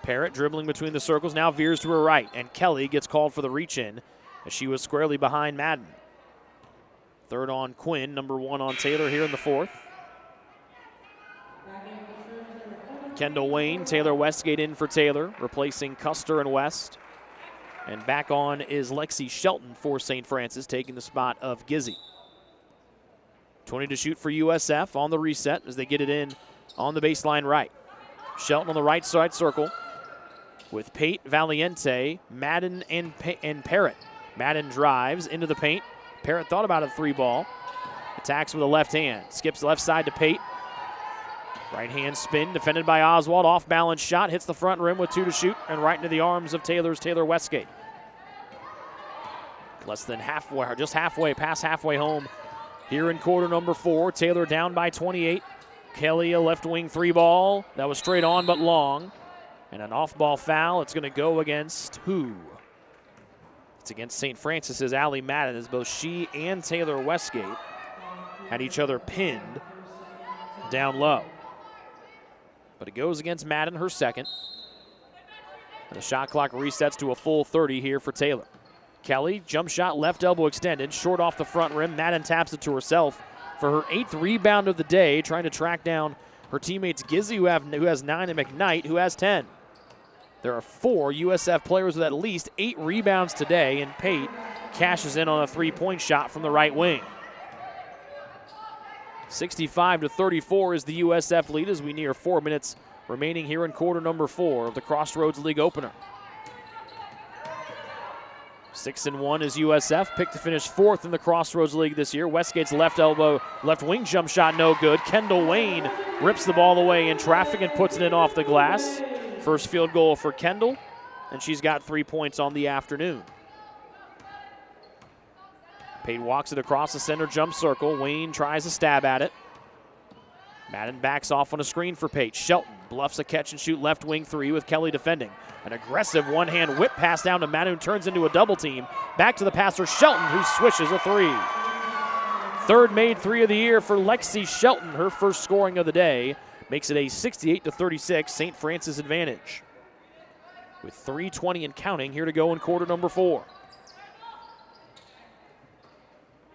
Parrott dribbling between the circles, now veers to her right, and Kelly gets called for the reach-in as she was squarely behind Madden. Third on Quinn, number 1 on Taylor here in the fourth. Kendall Wayne, Taylor Westgate in for Taylor, replacing Custer and West. And back on is Lexi Shelton for St. Francis, taking the spot of Gizzy. 20 to shoot for USF on the reset as they get it in on the baseline right. Shelton on the right side circle with Pate, Valiente, Madden, and Parrott. Madden drives into the paint. Parrott thought about a three ball. Attacks with a left hand. Skips left side to Pate. Right hand spin, defended by Oswald. Off balance shot, hits the front rim with 2 to shoot, and right into the arms of Taylor Westgate. Less than halfway, or just halfway, past halfway home here in quarter number 4. Taylor down by 28. Kelly, a left wing three ball. That was straight on but long. And an off ball foul. It's going to go against who? It's against St. Francis's Allie Madden, as both she and Taylor Westgate had each other pinned down low. But it goes against Madden, her second. And the shot clock resets to a full 30 here for Taylor. Kelly, jump shot, left elbow extended, short off the front rim. Madden taps it to herself for her 8th rebound of the day, trying to track down her teammates Gizzy, who has 9, and McKnight, who has 10. There are 4 USF players with at least 8 rebounds today, and Pate cashes in on a three-point shot from the right wing. 65 to 34 is the USF lead as we near 4 minutes remaining here in quarter number 4 of the Crossroads League opener. 6-1 is USF, picked to finish 4th in the Crossroads League this year. Westgate's left wing jump shot no good. Kendall Wayne rips the ball away in traffic and puts it in off the glass. First field goal for Kendall, and she's got 3 points on the afternoon. Pate walks it across the center jump circle. Wayne tries a stab at it. Madden backs off on a screen for Pate. Shelton bluffs a catch and shoot left wing three with Kelly defending. An aggressive one-hand whip pass down to Madden, who turns into a double team. Back to the passer, Shelton, who swishes a three. Third made three of the year for Lexi Shelton. Her first scoring of the day makes it a 68 to 36 St. Francis advantage. With 3:20 and counting here to go in quarter number 4.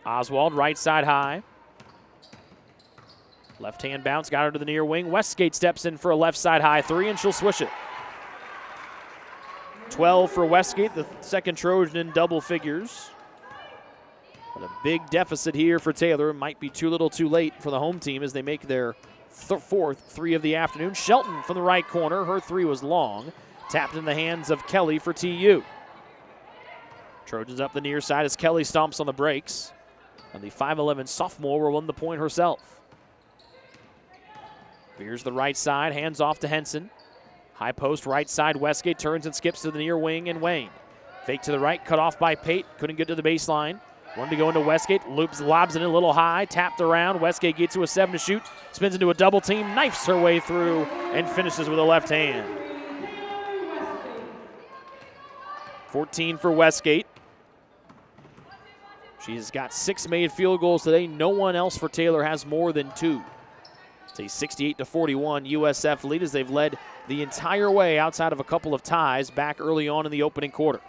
Oswald, right side high. Left hand bounce, got her to the near wing. Westgate steps in for a left side high three, and she'll swish it. 12 for Westgate, the second Trojan in double figures. But a big deficit here for Taylor. Might be too little too late for the home team as they make their 4th three of the afternoon. Shelton from the right corner. Her three was long. Tapped in the hands of Kelly for TU. Trojans up the near side as Kelly stomps on the brakes. And the 5'11 sophomore will win the point herself. Veers the right side, hands off to Henson. High post, right side, Westgate turns and skips to the near wing, and Wayne. Fake to the right, cut off by Pate, couldn't get to the baseline. Wanted to go into Westgate, lobs it in a little high, tapped around. Westgate gets to a 7 to shoot, spins into a double team, knifes her way through, and finishes with a left hand. 14 for Westgate. She's got 6 made field goals today. No one else for Taylor has more than 2. It's a 68 to 41 USF lead as they've led the entire way outside of a couple of ties back early on in the opening quarter.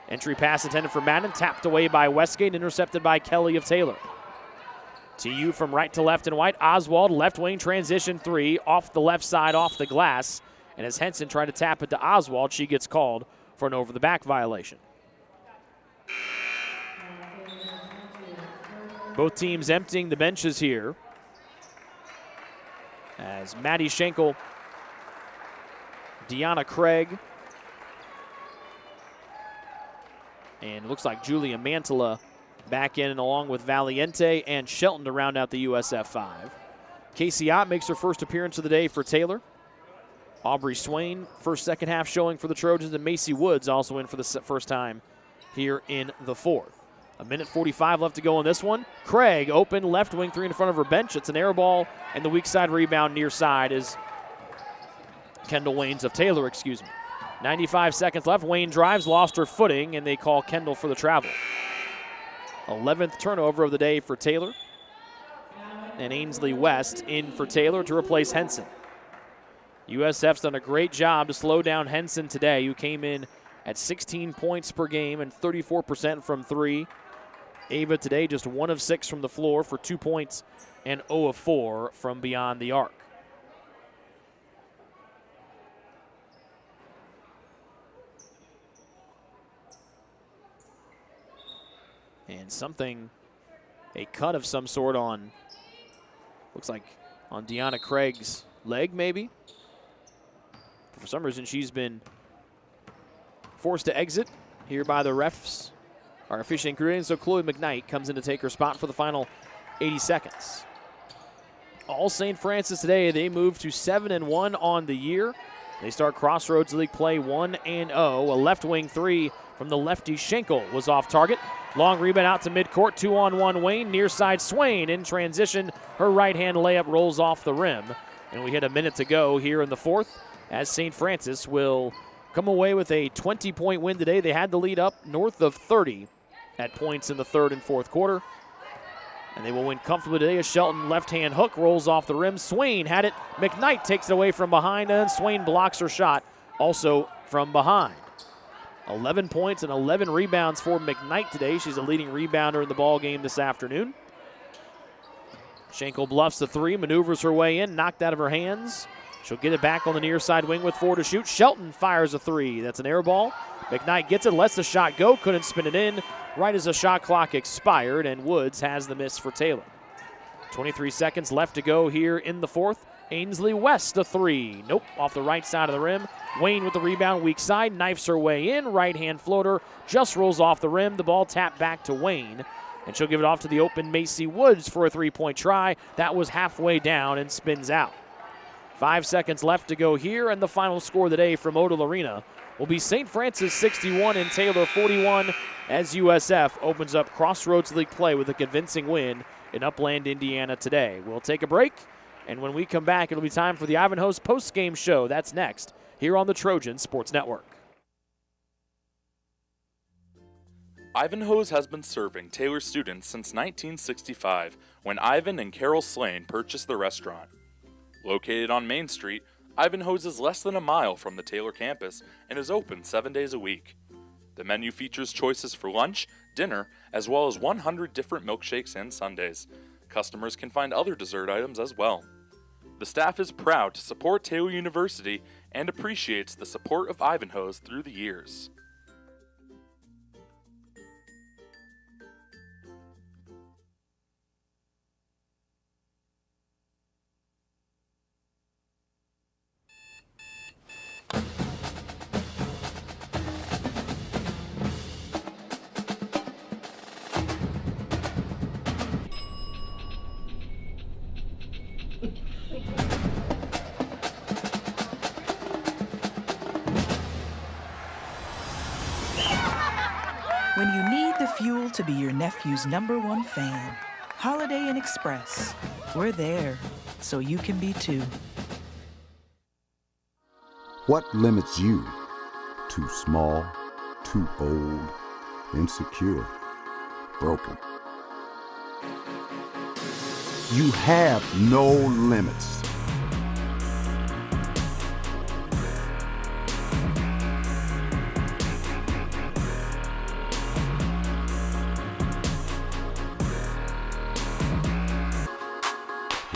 Entry pass intended for Madden, tapped away by Westgate, intercepted by Kelly of Taylor. TU from right to left and white. Oswald, left wing transition three, off the left side, off the glass. And as Henson tried to tap it to Oswald, she gets called for an over-the-back violation. Both teams emptying the benches here. As Maddie Schenkel, Deanna Craig, and it looks like Julia Mantala back in, along with Valiente and Shelton to round out the USF 5. Casey Ott makes her first appearance of the day for Taylor. Aubrey Swain, first second half showing for the Trojans, and Macy Woods also in for the first time here in the 4th. A minute 45 left to go in this one. Craig open, left wing three in front of her bench. It's an air ball, and the weak side rebound near side is Kendall Waynes of Taylor, 95 seconds left. Wayne drives, lost her footing, and they call Kendall for the travel. 11th turnover of the day for Taylor. And Ainsley West in for Taylor to replace Henson. USF's done a great job to slow down Henson today, who came in at 16 points per game and 34% from three. Ava today just 1 of 6 from the floor for 2 points and 0 of 4 from beyond the arc. And a cut of some sort on, looks like on Deanna Craig's leg maybe. For some reason she's been forced to exit here by the refs, our officiating crew, and so Chloe McKnight comes in to take her spot for the final 80 seconds. All St. Francis today, they move to 7-1 on the year. They start Crossroads League play 1-0. A left wing three from the lefty Schenkel was off target. Long rebound out to midcourt, 2-on-1 Wayne, near side Swain in transition. Her right hand layup rolls off the rim. And we hit a minute to go here in the fourth as St. Francis will come away with a 20-point win today. They had the lead up north of 30 at points in the third and fourth quarter. And they will win comfortably today. A Shelton left-hand hook rolls off the rim. Swain had it. McKnight takes it away from behind, and Swain blocks her shot also from behind. 11 points and 11 rebounds for McKnight today. She's a leading rebounder in the ball game this afternoon. Schenkel bluffs the three, maneuvers her way in, knocked out of her hands. She'll get it back on the near side wing with 4 to shoot. Shelton fires a three. That's an air ball. McKnight gets it, lets the shot go, couldn't spin it in right as the shot clock expired, and Woods has the miss for Taylor. 23 seconds left to go here in the fourth. Ainsley West a three. Nope, off the right side of the rim. Wayne with the rebound, weak side, knifes her way in. Right-hand floater just rolls off the rim. The ball tapped back to Wayne, and she'll give it off to the open Macy Woods for a three-point try. That was halfway down and spins out. 5 seconds left to go here, and the final score of the day from Odell Arena will be St. Francis 61 and Taylor 41 as USF opens up Crossroads League play with a convincing win in Upland, Indiana today. We'll take a break, and when we come back, it'll be time for the Ivanhoe's post-game show. That's next here on the Trojan Sports Network. Ivanhoe's has been serving Taylor students since 1965 when Ivan and Carol Slane purchased the restaurant. Located on Main Street, Ivanhoe's is less than a mile from the Taylor campus and is open 7 days a week. The menu features choices for lunch, dinner, as well as 100 different milkshakes and sundaes. Customers can find other dessert items as well. The staff is proud to support Taylor University and appreciates the support of Ivanhoe's through the years. When you need the fuel to be your nephew's #1 fan, Holiday Inn Express. We're there, so you can be too. What limits you? Too small, too old, insecure, broken. You have no limits.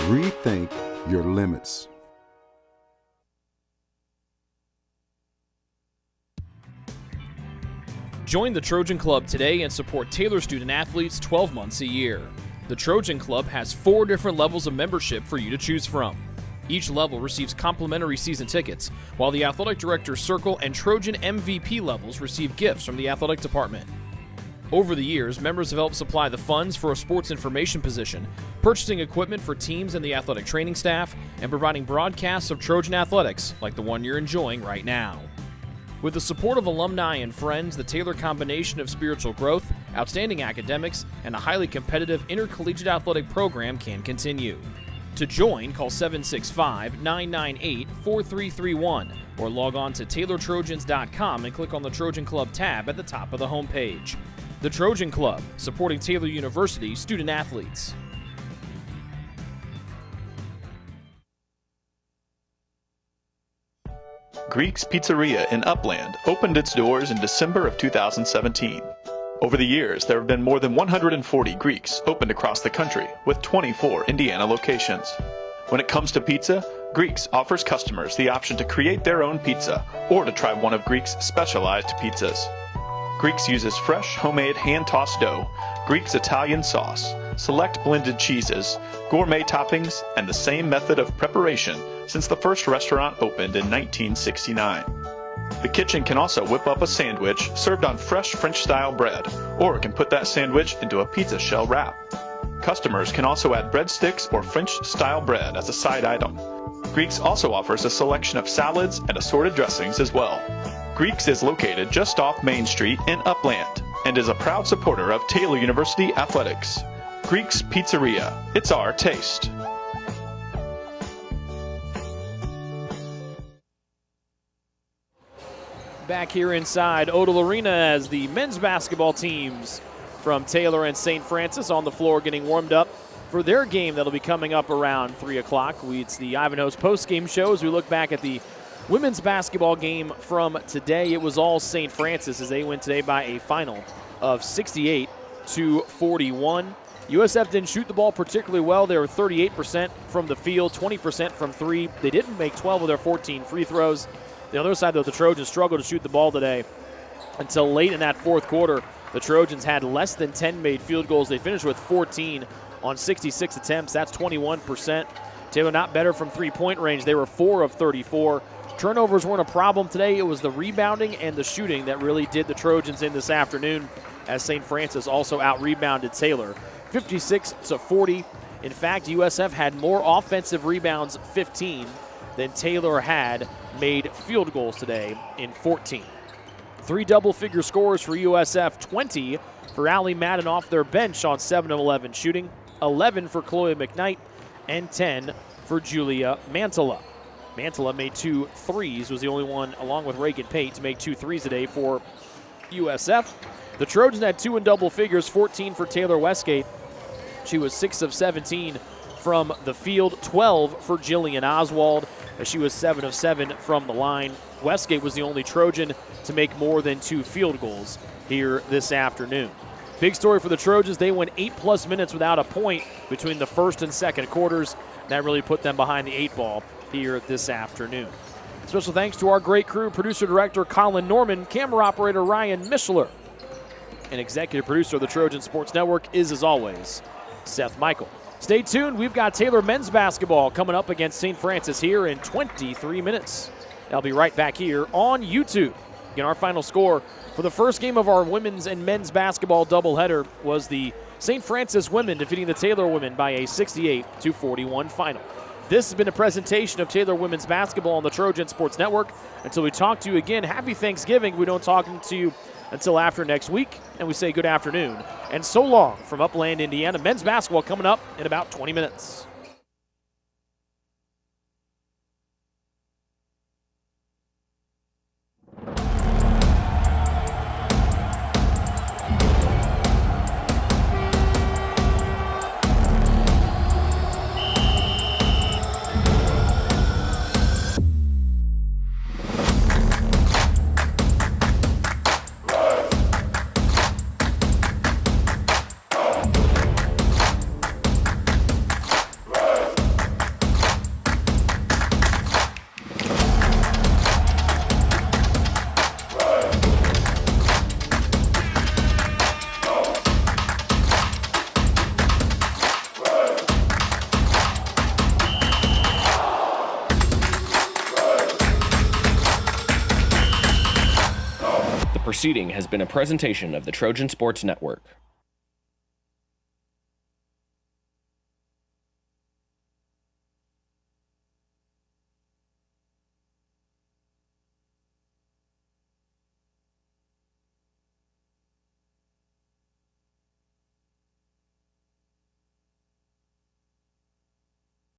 Rethink your limits. Join the Trojan Club today and support Taylor student athletes 12 months a year. The Trojan Club has 4 different levels of membership for you to choose from. Each level receives complimentary season tickets, while the Athletic Director's Circle and Trojan MVP levels receive gifts from the athletic department. Over the years, members have helped supply the funds for a sports information position, purchasing equipment for teams and the athletic training staff, and providing broadcasts of Trojan athletics like the one you're enjoying right now. With the support of alumni and friends, the Taylor combination of spiritual growth, outstanding academics, and a highly competitive intercollegiate athletic program can continue. To join, call 765-998-4331 or log on to TaylorTrojans.com and click on the Trojan Club tab at the top of the homepage. The Trojan Club, supporting Taylor University student athletes. Greek's Pizzeria in Upland opened its doors in December of 2017. Over the years, there have been more than 140 Greeks opened across the country, with 24 Indiana locations. When it comes to pizza, Greeks offers customers the option to create their own pizza or to try one of Greek's specialized pizzas. Greeks uses fresh, homemade, hand-tossed dough, Greek's Italian sauce, select blended cheeses, gourmet toppings, and the same method of preparation since the first restaurant opened in 1969. The kitchen can also whip up a sandwich served on fresh French-style bread, or it can put that sandwich into a pizza shell wrap. Customers can also add breadsticks or French-style bread as a side item. Greeks also offers a selection of salads and assorted dressings as well. Greeks is located just off Main Street in Upland and is a proud supporter of Taylor University athletics. Greek's Pizzeria, it's our taste. Back here inside Odell Arena as the men's basketball teams from Taylor and St. Francis on the floor getting warmed up for their game that'll be coming up around 3 o'clock. It's the Ivanhoe's post-game show as we look back at the women's basketball game from today. It was all St. Francis as they win today by a final of 68-41. USF didn't shoot the ball particularly well. They were 38% from the field, 20% from three. They didn't make 12 of their 14 free throws. The other side, though, the Trojans struggled to shoot the ball today until late in that fourth quarter. The Trojans had less than 10 made field goals. They finished with 14 on 66 attempts. That's 21%. Taylor not better from three-point range. They were 4 of 34. Turnovers weren't a problem today. It was the rebounding and the shooting that really did the Trojans in this afternoon, as St. Francis also out-rebounded Taylor 56-40. In fact, USF had more offensive rebounds, 15, than Taylor had made field goals today in 14. 3 double-figure scores for USF, 20 for Allie Madden off their bench on 7 of 11 shooting, 11 for Chloe McKnight, and 10 for Julia Mantala. Mantala made 2 threes, was the only one, along with Reagan Pate, to make 2 threes today for USF. The Trojans had 2 in double figures, 14 for Taylor Westgate. She was 6 of 17 from the field, 12 for Jillian Oswald, as she was 7 of 7 from the line. Westgate was the only Trojan to make more than 2 field goals here this afternoon. Big story for the Trojans. They went 8+ minutes without a point between the first and second quarters. That really put them behind the 8 ball here this afternoon. Special thanks to our great crew, producer director Colin Norman, camera operator Ryan Mishler, and executive producer of the Trojan Sports Network is, as always, Seth Michael. Stay tuned. We've got Taylor men's basketball coming up against St. Francis here in 23 minutes. I'll be right back here on YouTube. Again, our final score for the first game of our women's and men's basketball doubleheader was the St. Francis women defeating the Taylor women by a 68-41 final. This has been a presentation of Taylor women's basketball on the Trojan Sports Network. Until we talk to you again, happy Thanksgiving. We don't talk to you until after next week, and we say good afternoon and so long from Upland, Indiana. Men's basketball coming up in about 20 minutes. Proceeding has been a presentation of the Trojan Sports Network.